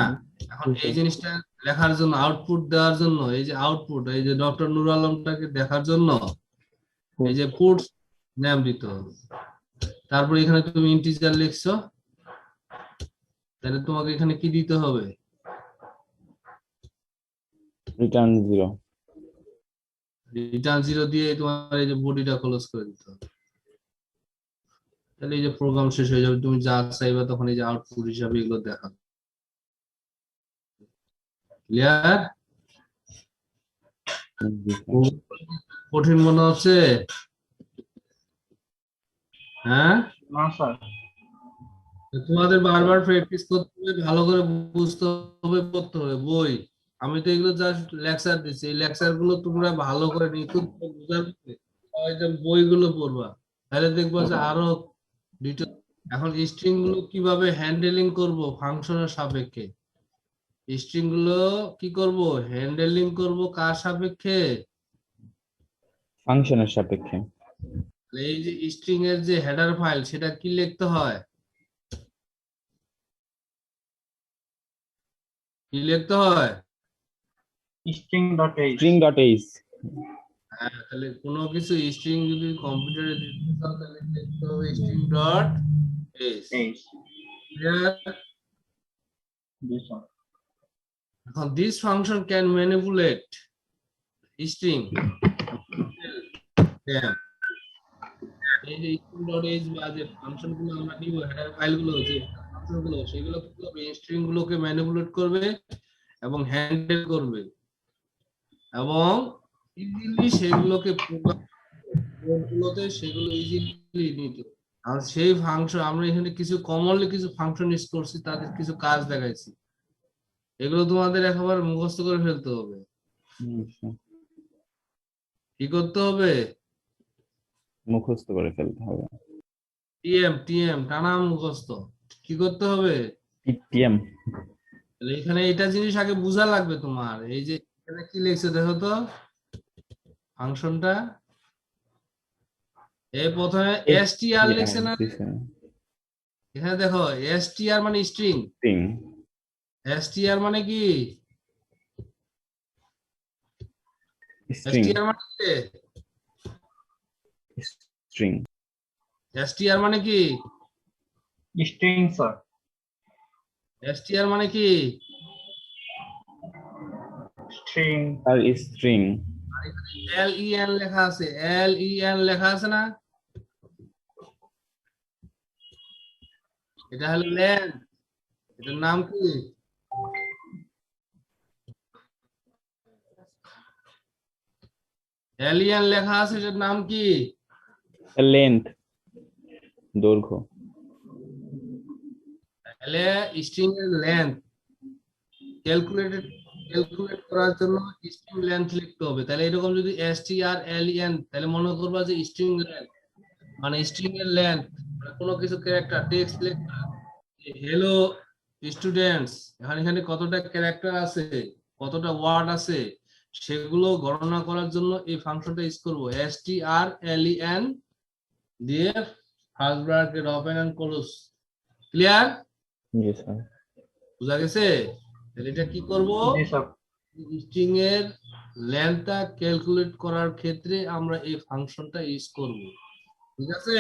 এখন এই জিনিসটা লেখার জন্য, আউটপুট দেওয়ার জন্য, এই যে আউটপুট, এই যে ডক্টর নুর আলমটাকে দেখার জন্য এই যে পুটস নেম দিতে হবে। তারপর এখানে তুমি ইন্টিজার লিখছো, তাহলে তোমাকে এখানে কি দিতে হবে? রিটার্ন 0 রিটার্ন 0 দিয়ে তোমার এই যে বডিটা ক্লোজ করে দিতে হবে। তাহলে এই যে প্রোগ্রাম শেষ হয়ে যাবে, তুমি যা চাইবা তখন এই যে আউটপুট হিসাবে এগুলো দেখাবে। ক্লিয়ার? কঠিন মনে হচ্ছে? হ্যাঁ, না স্যার তোমাদের বারবার প্র্যাকটিস করতে হবে, ভালো করে বুঝতে হবে, পড়তে হবে বই। আমি তো এগুলো জাস্ট লেকচার দিচ্ছি, এই লেকচার গুলো তোমরা ভালো করে নিখুঁত করে বোঝার পরে বইগুলো পড়বা, তাহলে দেখবা যে আরো ডিটেল। এখন স্ট্রিং গুলো কিভাবে হ্যান্ডেলিং করব ফাংশনের সাপেক্ষে, স্ট্রিং গুলো কি করব, হ্যান্ডেলিং করব কার সাপেক্ষে? ফাংশনের সাপেক্ষে এই যে স্ট্রিং এর যে হেডার ফাইল, সেটা কি লিখতে হয়, কি লিখতে হয়? string.h হ্যাঁ, তাহলে কোনো কিছু স্ট্রিং যদি কম্পিউটারে দিতে চাও তাহলে লিখতে হবে স্ট্রিং ডট এস। এখন this function can manipulate, string এই যে string.h বা যে ফাংশন গুলো আমরা নিব হেডার ফাইল গুলো যে ফাংশন গুলো সেগুলো কি করবে স্ট্রিং গুলোকে ম্যানিপুলেট করবে এবং হ্যান্ডেল করবে এবং ইজিলি সেগুলোকে প্রোগ্রামগুলোতে সেগুলো ইজিলি নিত। আর সেই ফাংশন আমরা এখানে কিছু কমনলি কিছু ফাংশন ইউজ করছি, তাদের কিছু কাজ দেখাইছি, এগুলো তোমাদের একেবারে মুখস্থ করে ফেলতে হবে। আচ্ছা, কি করতে হবে? মুখস্থ করে ফেলতে হবে। টিএম টিএম টানা মুখস্থ। কি করতে হবে? টিএম তাহলে এখানে এটা জিনিস আগে বোঝা লাগবে তোমার। এই যে এখানে কি লিখছে দেখো তো ফাংশনটা, এই প্রথমে str লিখছে না, এখানে দেখো str মানে স্ট্রিং, স্ট্রিং str মানে কি? স্ট্রিং str মানে কি? স্ট্রিং str মানে কি? String sir. str মানে কি? স্ট্রিং। আর স্ট্রিং len লেখা আছে, len লেখা আছে না, এটা হলো লেন, এটার নাম কি? len লেখা আছে, এটার নাম কি? লেন্থ দৈর্ঘ্য। তাহলে স্ট্রিং এর লেন্থ ক্যালকুলেট করার জন্য স্ট্রিং লেন্থ লিখতে হবে। তাহলে এরকম যদি strlen তাহলে মনে করবা যে স্ট্রিং লেন্থ মানে স্ট্রিং এর লেন্থ মানে কোনো কিছু ক্যারেক্টার টেক্সট লেখা, হ্যালো স্টুডেন্টস, এখানে কতটা ক্যারেক্টার আছে, কতটা ওয়ার্ড আছে, সেগুলো গণনা করার জন্য এই ফাংশনটা ইউজ করব। strlen দিয়ে first bracket open and close. Clear? জি স্যার। বুঝা গেছে? তাহলে এটা কি করব? জি স্যার। স্ট্রিং এর লেন্থটা ক্যালকুলেট করার ক্ষেত্রে আমরা এই ফাংশনটা ইউজ করব। ঠিক আছে?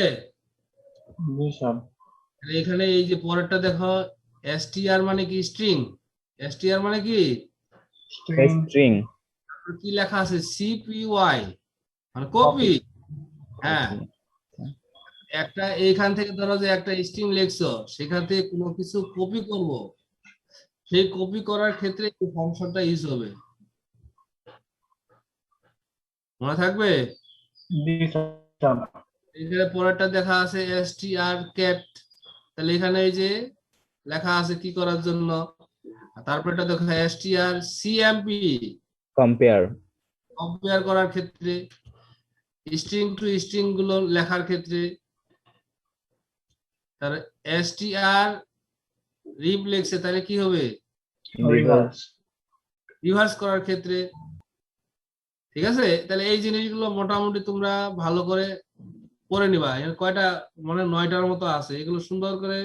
জি স্যার। তাহলে এখানে এই যে পরেরটা দেখো, str মানে কি? স্ট্রিং। str মানে কি? স্ট্রিং। স্ট্রিং কি লেখা আছে? cpy মানে কপি। হ্যাঁ, একটা এইখান থেকে ধরো যে একটা স্ট্রিং লিখছো, সেখান থেকে কোনো কিছু কপি করব, সেই কপি করার ক্ষেত্রে এই ফাংশনটা ইউজ হবে। মনে থাকবে? জি স্যার। এখানে পরেরটা দেখা আছে strcat, তাহলে এখানে এই যে লেখা আছে কি করার জন্য, তারপরটা দেখো strcmp কম্পেয়ার করার ক্ষেত্রে, স্ট্রিং টু স্ট্রিং গুলো লেখার ক্ষেত্রে, তার str রিপ লেখছে তাহলে কি হবে? রিভার্স। রিভার্স করার ক্ষেত্রে। ঠিক আছে? তাহলে এই জিনিসগুলো মোটামুটি তোমরা ভালো করে পড়ে নিবা। এর কয়টা মানে 9টার মতো আছে, এগুলো সুন্দর করে।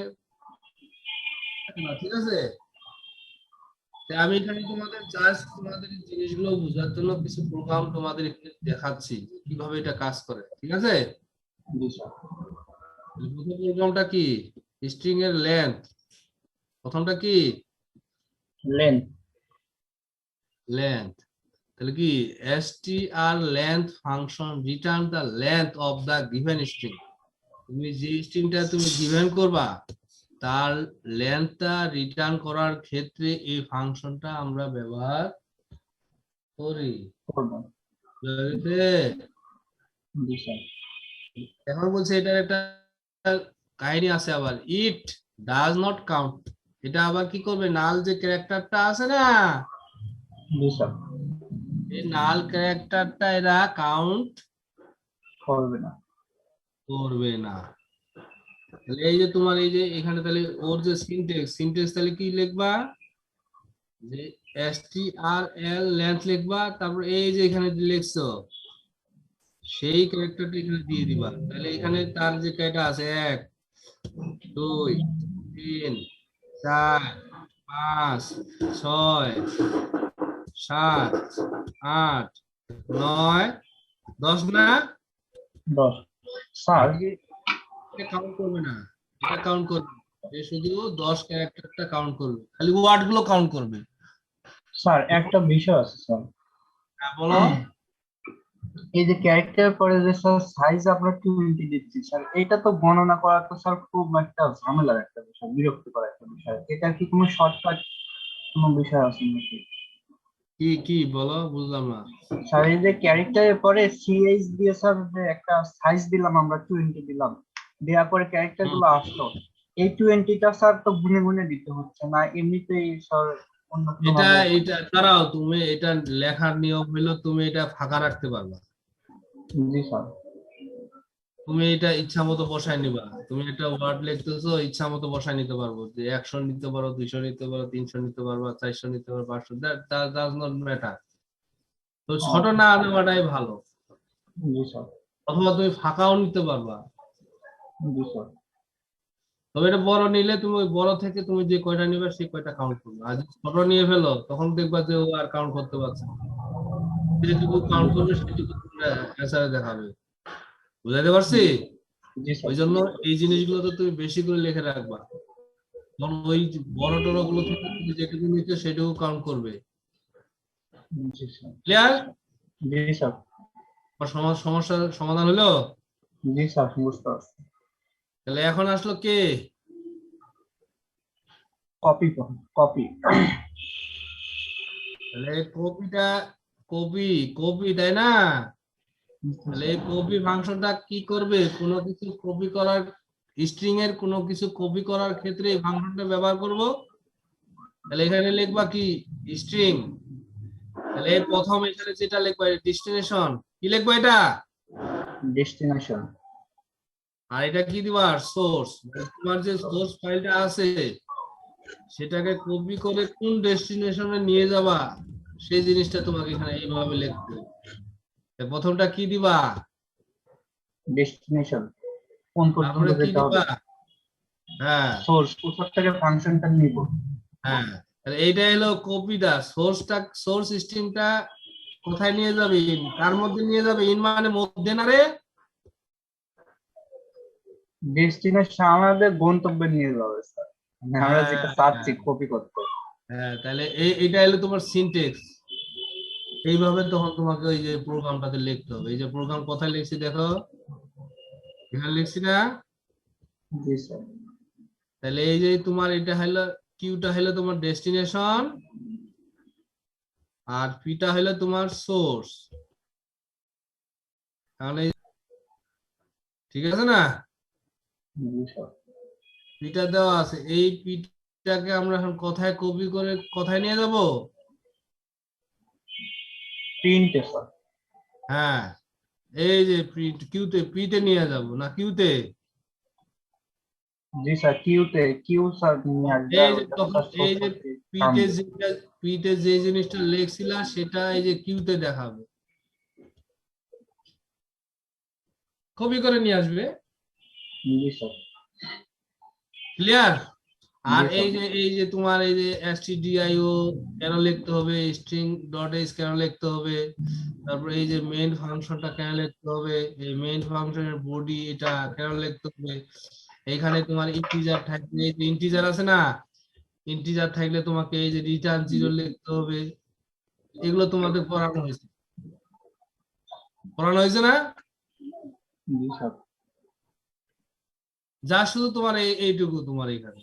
ঠিক আছে? আমি এখানে তোমাদের জাস্ট তোমাদের এই জিনিসগুলো বোঝার জন্য কিছু প্রোগ্রাম তোমাদের এখানে দেখাচ্ছি কিভাবে এটা কাজ করে। ঠিক আছে? জি স্যার। প্রথম প্রোগ্রামটা কি? স্ট্রিং এর লেন্থ। প্রথমটা কি? লেন্থ। লেন্থ। তাহলে কি str length function return the length of the given string. তুমি যে স্ট্রিংটা তুমি গিভেন করবা তার লেন্থটা রিটার্ন করার ক্ষেত্রে এই ফাংশনটা আমরা ব্যবহার করি। করব। জি স্যার। এখন বলছে এটার একটা কাহিনী আছে আবার, ইট ডাজ নট কাউন্ট। এটা আবার কি করবে? নাল যে ক্যারেক্টারটা আছে না, জি স্যার। এই নাল ক্যারেক্টারটা এরা কাউন্ট করবে না। করবে না। তাহলে এই যে তোমার এই যে এখানে তাহলে ওর যে সিনট্যাক্স তাহলে কি লিখবা? যে strl লেন্থ লিখবা, তারপর এই যে এখানে লিখছো সেই ক্যারেক্টারটা এখানে দিয়ে দিবা। তাহলে এখানে তার যে কয়টা আছে 1 2 3 4 5 6 7 8 9 10 না? 10 স্যার। এটা কাউন্ট করবে না, এটা কাউন্ট করবে না। এ শুধু 10 ক্যারেক্টারটা কাউন্ট করবে, খালি ওয়ার্ড গুলো কাউন্ট করবে। স্যার একটা বিষয় আছে স্যার। হ্যাঁ বলো। এই যে ক্যারেক্টার পরে যে স্যার সাইজ আমরা 20 দিচ্ছি স্যার, এটা তো গণনা করা তো স্যার খুব একটা ঝামেলার একটা বিষয়, বিরক্তিকর একটা বিষয়। এটার কি কোনো শর্টকাট কোনো বিষয় আছে নাকি? কি কি বলো, বুঝলাম না। স্যার এই যে ক্যারেক্টারের পরে সিএইচ দিয়ে স্যার যে একটা সাইজ দিলাম, আমরা 20 দিলাম, দেওয়ার পরে ক্যারেক্টার হুম। গুলো আসলো, এই 20টা স্যার তো গুনে গুনে দিতে হচ্ছে না, এমনিতেই স্যার অন্য কোনো এটা ভাবে? এটা দাঁড়াও, তুমি এটা লেখার নিয়ম হলো তুমি এটা ফাঁকা রাখতে পারবা। জি স্যার। তুমি এটা ইচ্ছা মতো বসায় নিবা। তুমি একটা ওয়ার্ড লিখতেছো, ইচ্ছা মতো বসায় নিতে পারবো, যে 100 নিতে পারো, 200 নিতে পারো, 300 নিতে পারবা, 400 নিতে পারো, 500, ডাজ নট ম্যাটার। তো ছোট ও, না নেওয়াটাই ভালো। জি স্যার। অথবা তুমি ফাঁকাও নিতে পারবা। জি স্যার। তবে এটা বড় নিলে তুমি ওই বড় থেকে তুমি যে কয়টা নিবে সেই কয়টা কাউন্ট করবে। আর যদি ছোট নিয়ে ফেলো তখন দেখবা যে ও আর কাউন্ট করতে পারছে না। যেটুকু কাউন্ট করবে সেটুকু অ্যান্সারে দেখাবে। বুঝাইতে পারছি? জি স্যার। ওই জন্য এই জিনিসগুলো তো তুমি বেশি করে লিখে রাখবা। তখন ওই যে বড় টড় গুলো থেকে তুমি যেটুকু নিচ্ছ সেটুকু কাউন্ট করবে। জি স্যার। ক্লিয়ার? জি স্যার। সমস্যার সমাধান হলো? জি স্যার, বুঝতে পারছি। তাহলে এখন আসলো কে? Copy copy. তাহলে কপিটা, কপি কপি তাই না? তাহলে এই কপি ফাংশনটা কি করবে? কোনো কিছু কপি করার, স্ট্রিং এর কোনো কিছু কপি করার ক্ষেত্রে এই ফাংশনটা ব্যবহার করব। তাহলে এখানে লিখবা কি? স্ট্রিং। তাহলে প্রথম এখানে যেটা লিখবা ডেস্টিনেশন, কি লিখবা এটা? ডেস্টিনেশন। আর এটা কি দিবা? সোর্স। তোমার যে সোর্স ফাইলটা আছে সেটাকে কপি করে কোন ডেস্টিনেশনে নিয়ে যাবা সেই জিনিসটা তোমাকে এখানে এইভাবে লিখতে হবে। প্রথমটা কি দিবা? ডেস্টিনেশন, কোন পর্যন্ত তারপরে কি যেতে হবে। দিবা? হ্যাঁ, সোর্স, কোথা থেকে ফাংশনটা নিব। হ্যাঁ। তাহলে এইটা হলো কপিটা। সোর্স স্ট্রিংটা কোথায় নিয়ে যাবে? ইন। কার মধ্যে নিয়ে যাবে? ইন মানে মধ্যে না রে? ডেস্টিনেশন আমাদের গন্তব্যে নিয়ে যাবে স্যার, মানে আমরা হ্যাঁ, যেটা চাচ্ছি হ্যাঁ, কপি করতে। হ্যাঁ। তাহলে এইটা হলো তোমার সিনটেক্স। এইভাবে তখন তোমাকে ওই যে প্রোগ্রামটাতে লিখতে হবে। এই যে প্রোগ্রাম কোথায় লিখছি দেখো, এখানে লিখছি না? জি স্যার। তাহলে এই যে তোমার এটা হলো, কিউটা হলো তোমার ডেস্টিনেশন, আর পিটা হলো তোমার সোর্স। তাহলে ঠিক আছে না? জি স্যার। পিটা দেওয়া আছে, এই পিটাকে আমরা এখন কোথায় কপি করে কোথায় নিয়ে যাব? প্রিন্টে স্যার। হ্যাঁ, এই যে প্রিন্ট কিউতে, পিতে নিয়ে যাব না কিউতে? জি স্যার, কিউতে, কিউ স্যার নিয়ে আসবে, এই আর যে ওইটাতে তখন স্যার সোর্স এই যে থেকে পিতে টানবে। যেটা, পিতে যে জিনিসটা লিখছিলা সেটা এই যে কিউতে দেখাবে, কপি করে নিয়ে আসবে। জি স্যার। ক্লিয়ার? আর জি স্যার। এই যে তোমার এই যে stdio কেন লিখতে হবে, স্ট্রিং ডট h কেন লিখতে হবে, তারপর এই যে মেইন ফাংশনটা কেন লিখতে হবে, এই মেইন ফাংশনের বডি এটা কেন লিখতে হবে, এখানে তোমার ইন্টিজার থাকলে, এই যে ইন্টিজার আছে না, ইন্টিজার থাকলে তোমাকে এই যে রিটার্ন জিরো লিখতে হবে। এগুলো তোমাদের পড়ানো হয়েছে না? জি স্যার। যা শুধু তোমার এইটুকু তোমার এখানে।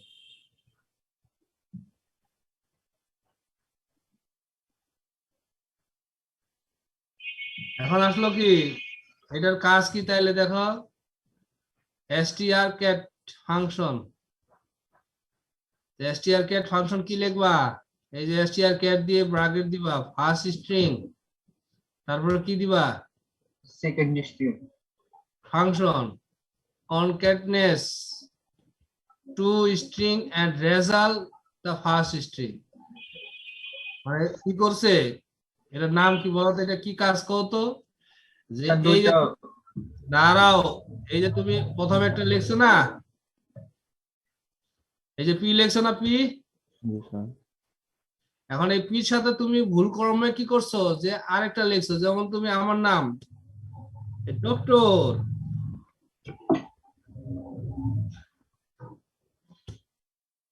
এখন আসলো কি, এটার কাজ কি তাইলে দেখো, strcat ফাংশন। strcat ফাংশন কি লিখবা? এই যে strcat দিয়ে ব্র্যাকেট দিবা, ফার্স্ট স্ট্রিং, তারপরে কি দিবা? Second string. Function concatenates two string and result the first string। মানে কি করছে, এটার নাম কি বলতো, এটা কি কাজ করতো? যে স্যার এই যে দুইটা। দাঁড়াও, এই যে তুমি প্রথমে একটা লিখছো না, এই যে পি লিখছো না, পি। জি স্যার। এখন এই পির সাথে তুমি ভুল ক্রমে কি করছো, যে আরেকটা লিখছো, যেমন তুমি আমার নাম ডক্টর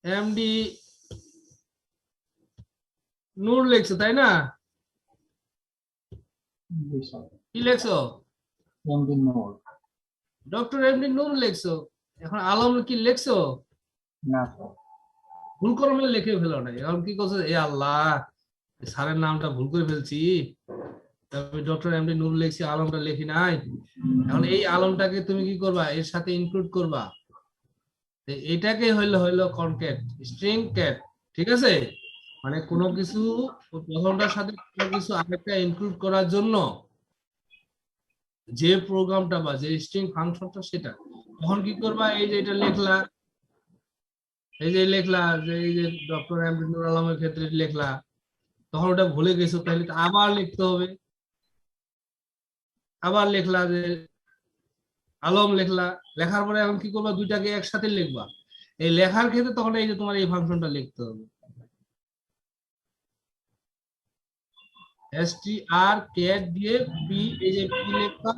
এমডি নূর লিখছো, তাই না? জি স্যার। কি লেখছো? এমডি নূর। ডক্টর এমডি নূর লেখছো। এখন আলম কি লেখছো? না স্যার। ভুল করে মানে লিখে ফেলো না। এখন কি করছো? এ আল্লাহ, স্যারের নামটা ভুল করে ফেলছি, আমি ডক্টর এমডি নূর লিখছি, আলমটা লিখি নাই। এখন এই আলমটাকে তুমি কি করবা? এর সাথে ইনক্লুড করবা। এটাকে হইলো হইলো কনক্যাট স্ট্রিং ক্যাট, ঠিক আছে? মানে কোনো কিছু প্রথমটার সাথে কোনো কিছু আরেকটা ইনক্লুড করার জন্য যে প্রোগ্রামটা বা যে স্ট্রিং ফাংশনটা সেটা। তখন কি করবা? এই যে এটা লিখলা, এই যে লিখলা যে এই যে ডক্টর এমডি নূর আলমের ক্ষেত্রে লিখলা, তখন ওটা ভুলে গেছো, তাহলে তো আবার লিখতে হবে। আবার লিখলা যে আলম লিখলা, লেখার পরে এখন কি করবা? দুইটাকে একসাথে লিখবা। এই লেখার ক্ষেত্রে তখন এই যে তোমার এই ফাংশনটা লিখতে হবে, str ক্যাট দিয়ে পি, এই যে পি লিখবা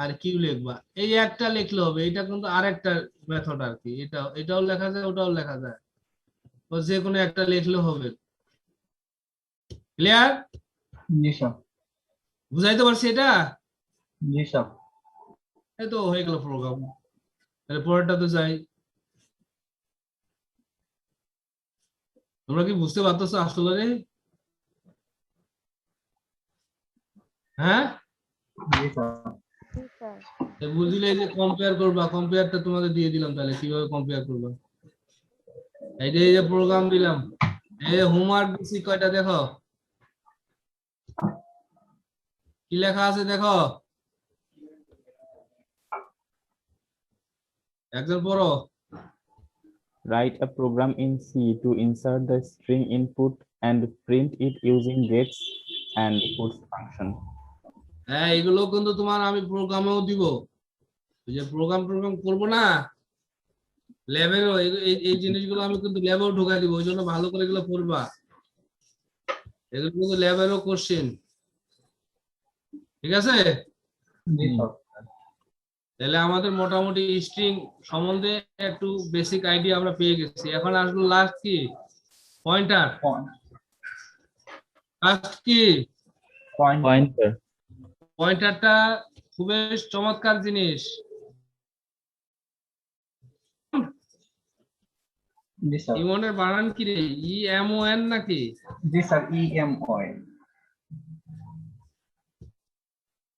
আর কিউ লিখবা। এই একটা লিখলে হবে। এটা কিন্তু আরেকটা মেথড আর কি। এটাও লেখা যায়, ওটাও লেখা যায়, তো যে কোনো একটা লিখলে হবে। ক্লিয়ার? জি স্যার। বুঝাইতে পারছি এটা? জি স্যার। এই তো হয়ে গেল প্রোগ্রাম। তাহলে পরেরটা তো যাই। তোমরা কি বুঝতে পারতেছো আসলে রে? হ্যাঁ, জি স্যার। বুঝলে এই যে কম্পেয়ার করবা, কম্পেয়ারটা তোমাদের দিয়ে দিলাম, তাহলে কিভাবে কম্পেয়ার করবা। এই যে প্রোগ্রাম দিলাম, এই যে হোমওয়ার্ক দিছি কয়টা দেখো, কি লেখা আছে দেখো, একজন পড়ো। Write a program in C to insert the string input and print it using gets and puts function. হ্যাঁ, এগুলো কিন্তু তোমার আমি প্রোগ্রামেও দিব। ওই যে প্রোগ্রাম করবো না ল্যাবেরও, এই জিনিসগুলো আমি কিন্তু ল্যাবেও ঢুকাই দিব। ওই জন্য ভালো করে এগুলো পড়বা। এগুলো কিন্তু ল্যাবেরও কোশ্চেন, ঠিক আছে? জি স্যার। তাহলে আমাদের মোটামুটি স্ট্রিং সম্বন্ধে একটু বেসিক আইডিয়া আমরা পেয়ে গেছি। এখন আসলো লাস্ট কি? পয়েন্টার। লাস্ট কি? Pointer. পয়েন্টারটা খুবই চমৎকার জিনিস। জি স্যার। ইমনের বানান কি রে? EMON নাকি? জি স্যার, EMON।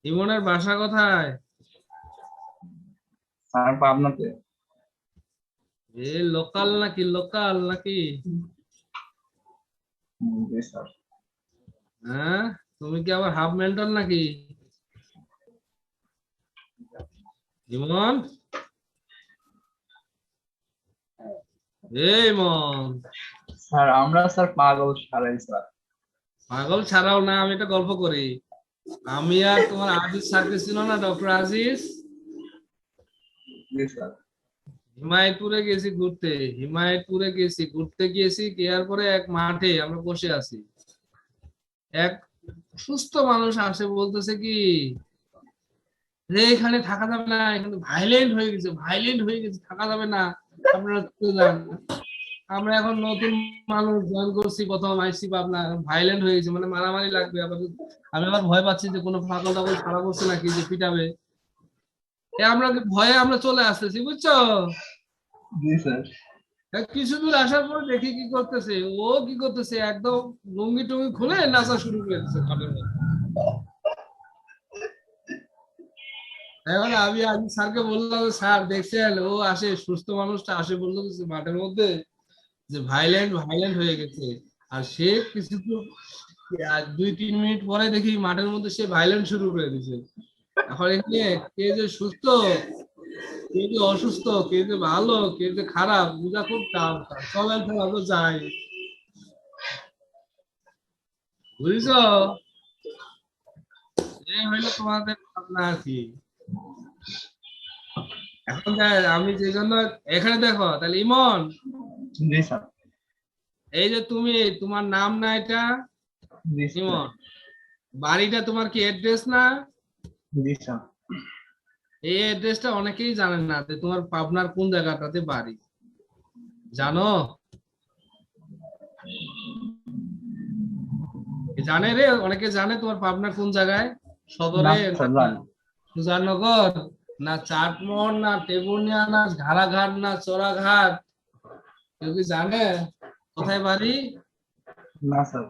ইমনের বাসা কোথায়? স্যার পাবনাতে। এ লোকাল নাকি? লোকাল নাকি? জি স্যার। হ্যাঁ, তুমি কি আবার হাফ মেন্টাল নাকি? ইমন, এই ইমন, স্যার আমরা স্যার পাগল সারাই স্যার। পাগল ছাড়াও না, আমি একটা গল্প করি। আমি আর তোমার আজিজ স্যারকে চিনো না? ডক্টর আজিজ। জি স্যার। হিমায়তপুরে গেছি ঘুরতে, হিমায়তপুরে গেছি ঘুরতে, গিয়েছি গিয়ার পরে এক মাঠে আমরা বসে আছি। এক সুস্থ মানুষ আসে, বলতেছে কি রে এখানে থাকা যাবে না, এখানে ভাইলেন্ট হয়ে গেছে, ভাইলেন্ট হয়ে গেছে, থাকা যাবে না, আপনারা চলে যান। আমরা এখন নতুন মানুষ জয়েন করছি, প্রথম আইসি পাবনা, ভাইলেন্ট হয়ে গেছে, মানে মারামারি লাগবে আবার। আমি আবার ভয় পাচ্ছি যে কোনো পাগল টাগল ছাড়া করছে নাকি যে পিটাবে। আমরা ভয়ে আমরা চলে আসতেছি, বুঝছো? জি স্যার। কিছু দূর আসার পর দেখি কি করতেছে, ও কি করতেছে, একদম লুঙ্গি টুঙ্গি খুলে নাচা শুরু করে দিচ্ছে মাঠের মধ্যে। এখন আমি আজ স্যারকে বললাম, স্যার দেখছেন ও আসে, সুস্থ মানুষটা আসে, বললো যে মাঠের মধ্যে যে ভাইলেন্ট ভাইলেন্ট হয়ে গেছে। আর সে কিছু 2-3 মিনিট পরে দেখি মাঠের মধ্যে সে ভাইলেন্ট শুরু করে দিছে। এখন এখানে কে যে সুস্থ, কে যে অসুস্থ, কে যে ভালো, কে যে খারাপ বুঝা খুব টাফ। চলেন তো আমরা যাই, বুঝছো? এই হইলো তোমাদের ভাবনা আর কি। এখন আমি যে জন্য এখানে দেখো, তাহলে ইমন, জি স্যার। এই যে তুমি, তোমার নাম না এটা? জি স্যার। ইমন, বাড়িটা তোমার কি অ্যাড্রেস না? জি স্যার। এই অ্যাড্রেসটা অনেকেই জানেন না যে তোমার পাবনার কোন জায়গাটাতে বাড়ি, জানো? জানে রে, অনেকে জানে তোমার পাবনা কোন জায়গায়, না সদরে স্যার নাকি জানি। সুজাননগর না চাটমোহর না তেবুনিয়া না ঘাড়াঘাট না চোরাঘাট, কেউ কি জানে কোথায় বাড়ি? না স্যার।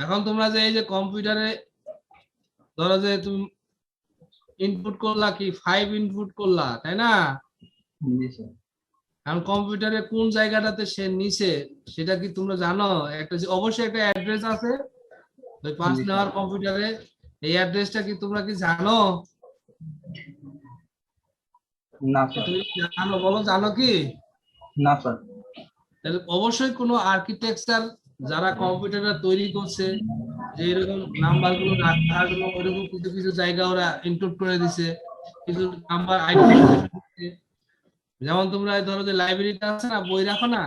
এখন তোমরা যে এই যে কম্পিউটারে ধরো যে তুমি ইনপুট করলা কি 5 ইনপুট করলা, তাই না? জি স্যার। এখন কম্পিউটারে কোন জায়গাটাতে সে নিছে সেটা কি তোমরা জানো? একটা যে অবশ্যই একটা অ্যাড্রেস আছে ওই 5 জি স্যার। নেওয়ার কম্পিউটারে, এই অ্যাড্রেসটা কি তোমরা কি জানো? না স্যার। তুমি জানো, বলো জানো কি? না স্যার। তাহলে অবশ্যই কোনো আর্কিটেকচার যারা কম্পিউটারটা তৈরি করছে যে এরকম নাম্বার গুলো রাখার জন্য ওইরকম কিছু কিছু জায়গা ওরা ইনক্লুড করে দিছে, কিছু নাম্বার আইডেন্টিফিকেশন দিচ্ছে। যেমন তোমরা এই ধরো যে লাইব্রেরিটা আছে না, বই রাখো না,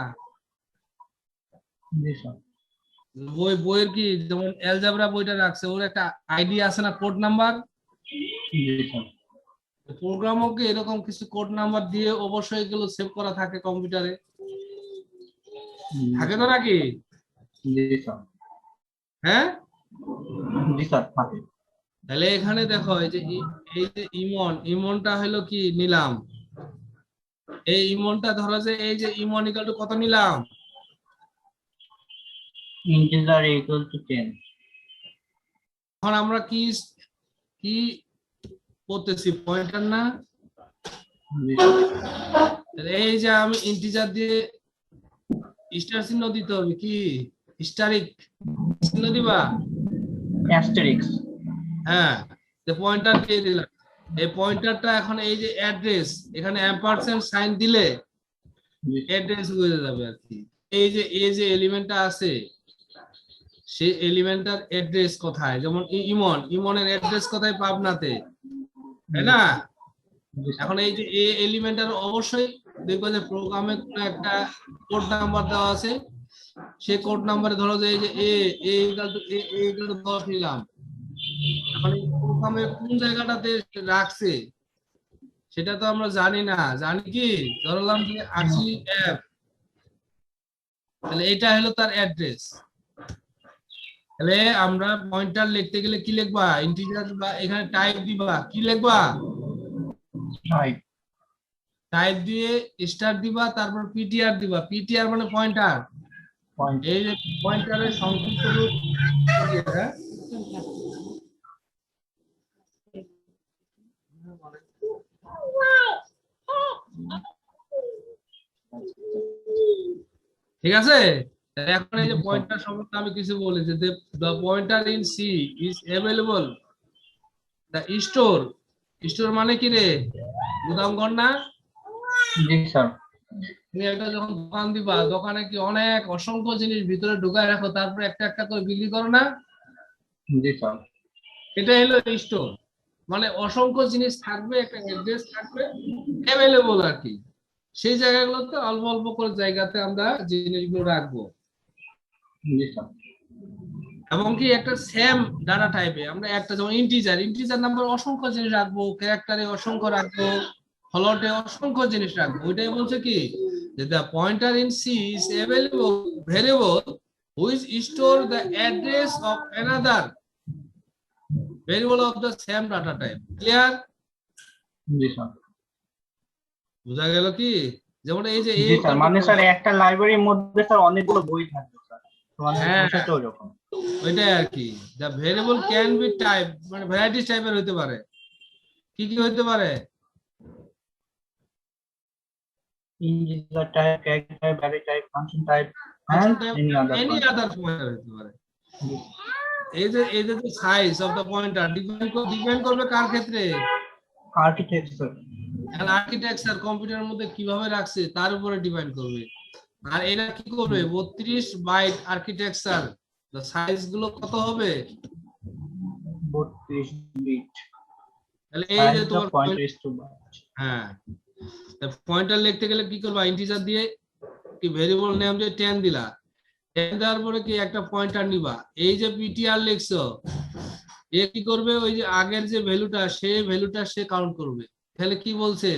জি স্যার। বইয়ের কি যেমন অ্যালজেব্রা বইটা রাখছে ওর একটা আইডি আছে না, কোড নাম্বার। জি স্যার। প্রোগ্রামও কি এরকম কিছু কোড নাম্বার দিয়ে অবশ্যই এগুলো সেভ করা থাকে কম্পিউটারে, থাকে তো নাকি? জি স্যার। হ্যাঁ, জি স্যার থাকে। তাহলে এখানে দেখো এই যে এই যে ইমনটা হলো কি নিলাম, এই ইমনটা ধরো যে এই যে ইমন ইকুয়াল টু কত নিলাম, ইন্টিজার ইকুয়াল টু 10। এখন আমরা কি কি করতেছি, পয়েন্টার না? জি স্যার। তাহলে এই যে আমি ইন্টিজার দিয়ে স্টার চিহ্ন দিতে হবে, কি স্টারিক চিহ্ন দিবা? অ্যাস্টেরিক্স। হ্যাঁ, যে পয়েন্টার দিয়ে দিলাম, এই পয়েন্টারটা এখন এই যে অ্যাড্রেস এখানে অ্যাম্পারস্যান্ড সাইন দিলে অ্যাড্রেস হয়ে যাবে আর কি। এই যে এলিমেন্টটা আছে সেই এলিমেন্টটার অ্যাড্রেস কোথায়, যেমন ইমনের অ্যাড্রেস কোথায়, পাবনাতে, তাই না? জি স্যার। এখন এই যে এলিমেন্টটার অবশ্যই দেখবে যে প্রোগ্রামে কোনো একটা কোড নাম্বার দেওয়া আছে, সেই কোড নাম্বারে ধরো যে এই যে এ ইকুয়াল টু 10 নিলাম, এখন এই প্রোগ্রামে কোন জায়গাটাতে রাখছে সেটা তো আমরা জানি না, জানি কি ধরলাম যে 80F, তাহলে এটা হলো তার অ্যাড্রেস। তাহলে আমরা পয়েন্টার লিখতে গেলে কি লিখবা, ইন্টিজার বা এখানে টাইপ দিবা, কি লিখবা? রাইট। টাইপ দিয়ে স্টার দিবা, তারপর পিটিআর দিবা, পিটিআর মানে পয়েন্টার। পয়েন্ট। এই যে পয়েন্টারের সংক্ষিপ্ত রূপ, হ্যাঁ? ঠিক আছে, এখন এই যে পয়েন্টার সম্বন্ধে আমি কিছু বলেছি, যে the pointer in C is available the store মানে কি রে, গুদাম ঘর না? জি স্যার। তুমি একটা যখন দোকান দিবা, দোকানে কি অনেক অসংখ্য জিনিস ভিতরে ঢুকায় রাখো, তারপরে একটা একটা করে বিক্রি করো না? জি স্যার। এটা হলো স্টোর, মানে অসংখ্য জিনিস থাকবে, একটা অ্যাড্রেস থাকবে অ্যাভেলেবল আর কি, সেই জায়গাগুলোতে অল্প অল্প করে জায়গাতে আমরা জিনিসগুলো রাখবো। জি স্যার। এবং কি একটা সেম ডাটা টাইপে আমরা একটা, যেমন ইন্টিজার নাম্বার অসংখ্য জিনিস রাখবো, ক্যারেক্টারে অসংখ্য রাখবো, ফ্লোটে অসংখ্য জিনিস রাখবো। ওইটাই বলছে কি যে the pointer in C is available variable which store the address of another variable of the same data type. Clear? G sir. বুঝা গেল কি? যেমন এই যে জি স্যার, মানে স্যার একটা লাইব্রেরির মধ্যে স্যার অনেকগুলো বই থাকবে স্যার, তো মানে হ্যাঁ, বিষয়টা ওইরকম। ওইটাই আর কি, the variable can be type মানে ভ্যারাইটিস টাইপের হতে পারে। কি কি হতে পারে? Integer type, character type, array type, function type and any other any pointer. other pointer হতে পারে। এই যে size of the pointer depend করবে কার ক্ষেত্রে? আর্কিটেকচার। আর্কিটেকচার কম্পিউটারের মধ্যে কিভাবে রাখছে তার উপরে ডিপেন্ড করবে। আর এরা কি করবে, 32 বাইট আর্কিটেকচার, সাইজ গুলো কত হবে? 32 বিট। তাহলে এই যে তোমার পয়েন্টার ইজ টু বাইট। হ্যাঁ, পয়েন্টার লিখতে গেলে কি করবা, ইন্টিজার দিয়ে কি ভেরিয়েবল নেম দিয়ে 10 দিলা, 10 দেওয়ার পরে কি একটা পয়েন্টার নিবা, এই যে পিটিআর লিখছো, এ কি করবে, ওই যে আগের যে ভ্যালুটা সেই ভ্যালুটা সে কাউন্ট করবে। তাহলে কি বলছে,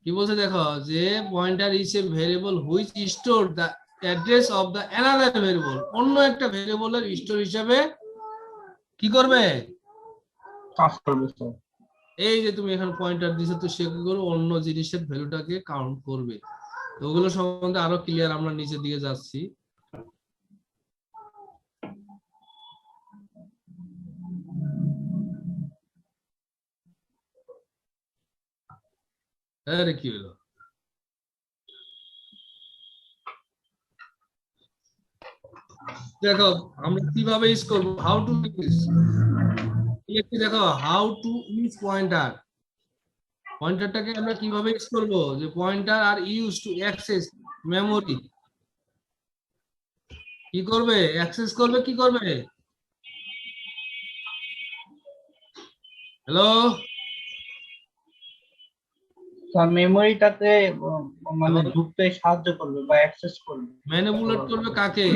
কি বলছে দেখো, যে pointer is a variable which store the address of the another variable, অন্য একটা ভেরিয়েবলের স্টোর হিসাবে কি করবে, কাজ করবে স্যার। এই যে তুমি এখানে পয়েন্টার দিছো, তো সে কি করবে, অন্য জিনিসের ভ্যালুটাকে কাউন্ট করবে। তো ওগুলো সম্বন্ধে আরো ক্লিয়ার আমরা নিচের দিকে যাচ্ছি। আরে কি হলো, দেখো আমরা কিভাবে ইউজ করব, হাউ টু ইউজ, একটু দেখো হাউ টু ইউজ পয়েন্টার। পয়েন্টারটাকে আমরা কিভাবে ইউজ করব, যে pointer are use to access memory, কি করবে, অ্যাক্সেস করবে, কি করবে, হ্যালো স্যার মেমোরিটাতে মানে ঢুকতে সাহায্য করবে বা অ্যাক্সেস করবে, ম্যানিপুলেট করবে কাকে,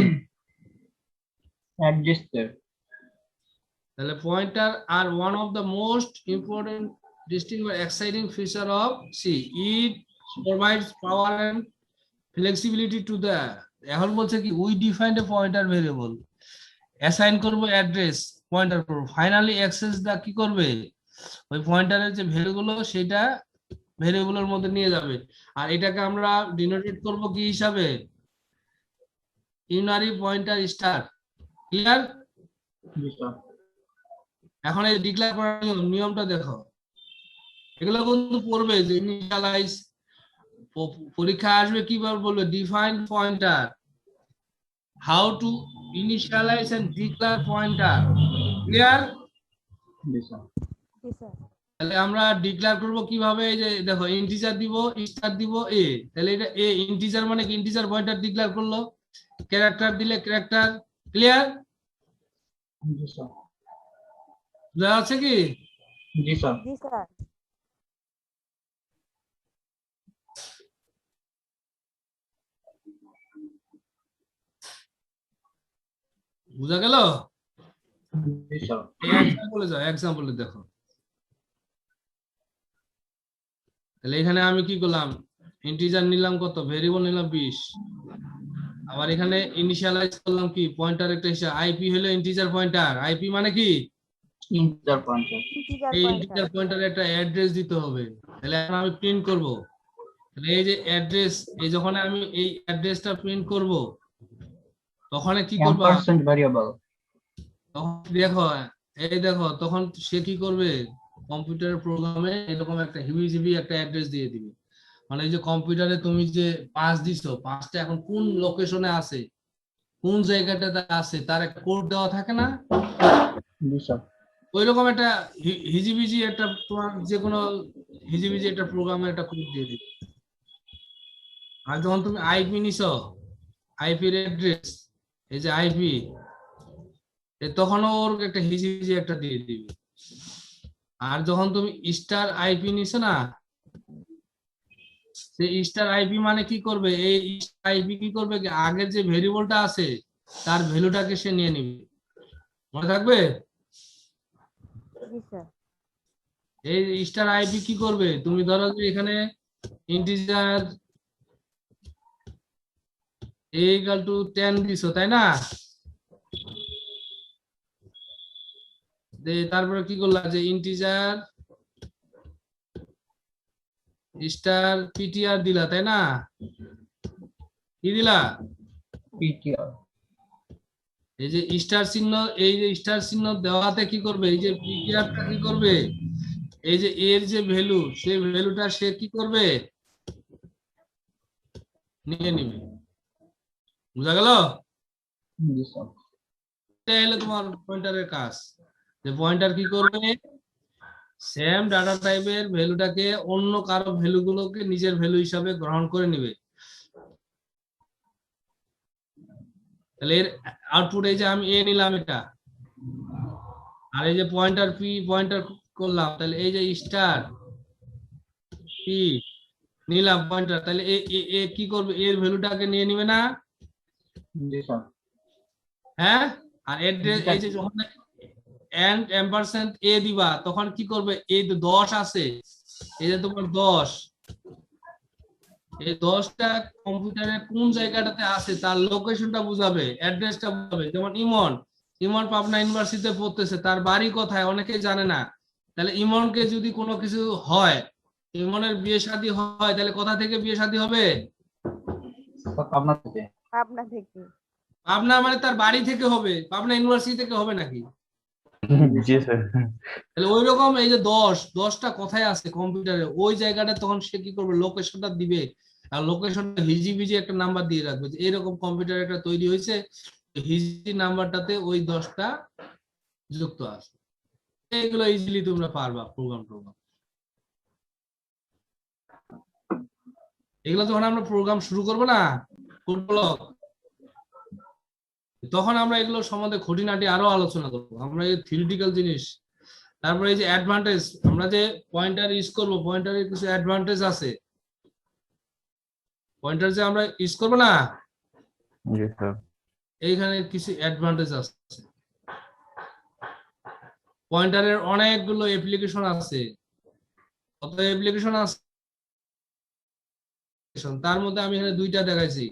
অ্যাড্রেসে। তাহলে pointer are one of the most important distinct or exciting feature of C. It provides power and flexibility to the, এখন বলছে কি we defined a pointer variable, assign করব অ্যাড্রেস, পয়েন্টার করব, ফাইনালি অ্যাক্সেস দা কি করবে, ওই পয়েন্টারের যে ভ্যালু গুলো সেটা ভেরিয়েবলের মধ্যে নিয়ে যাবে। আর এটাকে আমরা ডিনোটেট করব কি হিসাবে, ইউনারি পয়েন্টার স্টার। ক্লিয়ার? এখন এই ডিক্লেয়ার করার নিয়মটা দেখো, এগুলো কিন্তু পড়বে যে ইনিশিয়ালাইজ, পরীক্ষা আসবে কিভাবে বলবে, define pointer, how to initialize and declare pointer. Clear? তাহলে আমরা ডিক্লেয়ার করব কিভাবে, এই যে দেখো ইন্টিজার দিব, স্টার দিব এ, তাহলে এটা এ ইন্টিজার মানে কি, ইন্টিজার পয়েন্টার ডিক্লেয়ার করলো, ক্যারেক্টার দিলে ক্যারেক্টার। ক্লিয়ার? বুঝা যাচ্ছে কি? জি স্যার। বুঝা গেল? জি স্যার। এক্সাম্পলে যাও, এক্সাম্পলে দেখো, তাহলে এখানে আমি কি করলাম, ইন্টিজার নিলাম কত, ভেরিয়েবল নিলাম 20, আবার এখানে ইনিশিয়ালাইজ করলাম কি, পয়েন্টার একটা হিসাব, আইপি হলো ইন্টিজার পয়েন্টার, আইপি মানে কি, ইন্টিজার পয়েন্টার। এই ইন্টিজার পয়েন্টারে একটা অ্যাড্রেস দিতে হবে। তাহলে এখন আমি প্রিন্ট করব, তাহলে এই যে অ্যাড্রেস, এই যখন আমি এই অ্যাড্রেসটা প্রিন্ট করব তখন কি করব, এম্পারসেন্ট ভেরিয়েবল। তখন দেখো, এই দেখো তখন সে কি করবে, কম্পিউটার প্রোগ্রামে এরকম একটা হিবিজিবি একটা অ্যাড্রেস দিয়ে দিবে, মানে এই যে কম্পিউটারে তুমি যে পাস দিছো, পাসটা এখন কোন লোকেশনে আছে, কোন জায়গাটাতে আছে, তার একটা কোড দেওয়া থাকে না, জি স্যার। ওইরকম একটা হিজিবিজি একটা, তোমার যে কোনো হিজিবিজি একটা প্রোগ্রামের একটা কোড দিয়ে দিবে। আর যখন তুমি আইপি নিছো, আইপির অ্যাড্রেস, এই যে আইপি, তখনও ওর একটা হিজিবিজি একটা দিয়ে দিবে। আর যখন তুমি স্টার আইপি নিছো না, সেই স্টার আইপি মানে কি করবে, এই আইপি কি করবে, আগের যে ভেরিয়েবলটা আছে তার ভ্যালুটাকে সে নিয়ে নিবে। মনে থাকবে? এই স্টার আইপি কি করবে, তুমি ধরো যে এখানে ইন্টিজার a equal to 10 দিছো, তাই না, তারপরে কি করলা, যে ইন্টিজার স্টার পিটিআর দিলা, তাই না, কি দিলা, পিটিআর। এই যে স্টার চিহ্ন, এই যে স্টার চিহ্ন দেওয়াতে কি করবে, এই যে পিটিআরটা কি করবে, এই যে এর যে ভ্যালু, সেই ভ্যালুটা সে কি করবে, নিয়ে নিবে। বুঝা গেল? জি স্যার। এটা হলো তোমার পয়েন্টারের কাজ, যে পয়েন্টার কি করবে, সেম ডাটা টাইপের ভ্যালুটাকে অন্য কারো ভ্যালু গুলোকে নিজের ভ্যালু হিসাবে গ্রহণ করে নিবে। তাহলে এর আউটপুট, এই যে আমি এ নিলাম এটা, আর এই যে পয়েন্টার পি পয়েন্টার করলাম, তাহলে এই যে স্টার পি নিলাম পয়েন্টার, তাহলে এ কি করবে, এর ভ্যালুটাকে নিয়ে নিবে না? জি স্যার। হ্যাঁ, আর অ্যাড্রেস, এই যে যখন এন্ড এম্পারসেন্ট এ দিবা তখন কি করবে, এই 10 আছে, এই যে তোমার 10, এই 10টা কম্পিউটারে কোন জায়গাটাতে আছে তার লোকেশনটা বুঝাবে, অ্যাড্রেসটা বুঝাবে। যেমন ইমন, ইমন পাবনা ইউনিভার্সিটিতে পড়তেছে, তার বাড়ি কোথায় অনেকেই জানে না। তাহলে ইমনকে যদি কোনো কিছু হয়, ইমনের বিয়ে শাদী হয়, তাহলে কোথা থেকে বিয়ে শাদী হবে? পাবনা থেকে। পাবনা থেকে। পাবনা মানে তার বাড়ি থেকে হবে, পাবনা ইউনিভার্সিটি থেকে হবে নাকি? জি স্যার। তাহলে ওই রকম এই যে 10টা কোথায় আছে কম্পিউটারে, ওই জায়গাটা তখন সে কি করবে, লোকেশনটা দিবে। আর লোকেশনটা হিজিবিজি একটা নাম্বার দিয়ে রাখবে যে এরকম কম্পিউটার একটা তৈরি হয়েছে, হিজি নাম্বারটাতে ওই 10টা যুক্ত আছে। এইগুলো ইজিলি তোমরা পারবা প্রোগ্রাম। এগুলো যখন আমরা প্রোগ্রাম শুরু করবো না, তখন আমরা এগুলো সম্বন্ধে খুঁটিনাটি আরো আলোচনা করবো। আমরা এই থিওরিটিক্যাল জিনিস, তারপরে এই যে অ্যাডভান্টেজ, আমরা যে পয়েন্টার ইউজ করবো, পয়েন্টারের কিছু অ্যাডভান্টেজ আছে। পয়েন্টার যে আমরা ইউজ করবো না, জি স্যার। এইখানে কিছু অ্যাডভান্টেজ আছে। পয়েন্টারের অনেকগুলো অ্যাপ্লিকেশন আছে, কত অ্যাপ্লিকেশন আছে, তার মধ্যে আমি এখানে 2টা দেখাইছি।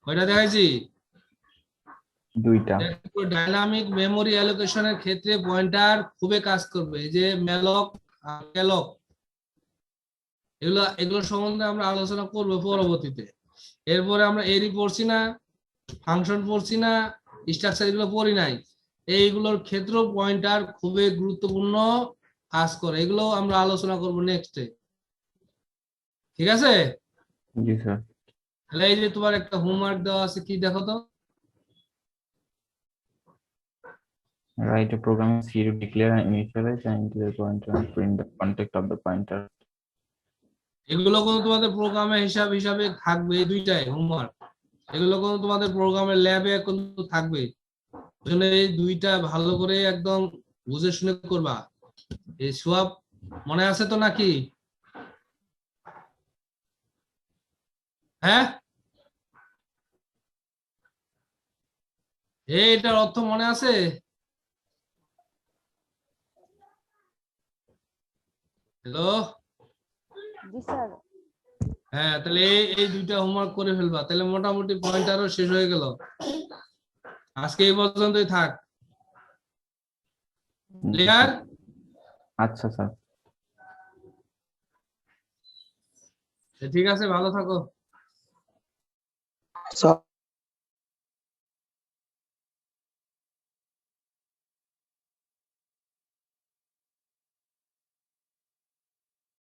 কয়টা দেখাইছি? 2টা। ডাইনামিক মেমোরি অ্যালোকেশনের ক্ষেত্রে পয়েন্টার খুবই কাজ করবে। এই যে ম্যালক আর ক্যালক, এগুলো সম্বন্ধে আমরা আলোচনা করবো পরবর্তীতে। এরপরে আমরা এরি পড়ছি না, ফাংশন পড়ছি না, স্ট্রাকচার এগুলো পড়ি নাই। এইগুলোর ক্ষেত্রেও পয়েন্টার খুবই গুরুত্বপূর্ণ কাজ করে, এগুলো আমরা আলোচনা করব নেক্সটে। ঠিক আছে? জি স্যার। তাহলে এই যে তোমার একটা হোমওয়ার্ক দেওয়া আছে, কি দেখো তো। Write a program in C to declare and initialize an integer pointer and print the context of the pointer. এগুলো কিন্তু তোমাদের প্রোগ্রামে হিসাবে থাকবে, এই 2টাই হোমওয়ার্ক। এগুলো কিন্তু তোমাদের প্রোগ্রামের ল্যাবে কিন্তু থাকবে। তাহলে এই 2টা ভালো করে একদম বুঝে শুনে করবা। এই সব মনে আছে তো নাকি? হ্যাঁ, এটার অর্থ মনে আছে? হ্যালো। জি স্যার। হ্যাঁ, তাহলে এই 2টা হোমওয়ার্ক করে ফেলবা, তাহলে মোটামুটি পয়েন্টারও শেষ হয়ে গেল। আজকে এই পর্যন্তই থাক। ক্লিয়ার? আচ্ছা স্যার। ঠিক আছে, ভালো থাকো। স্যার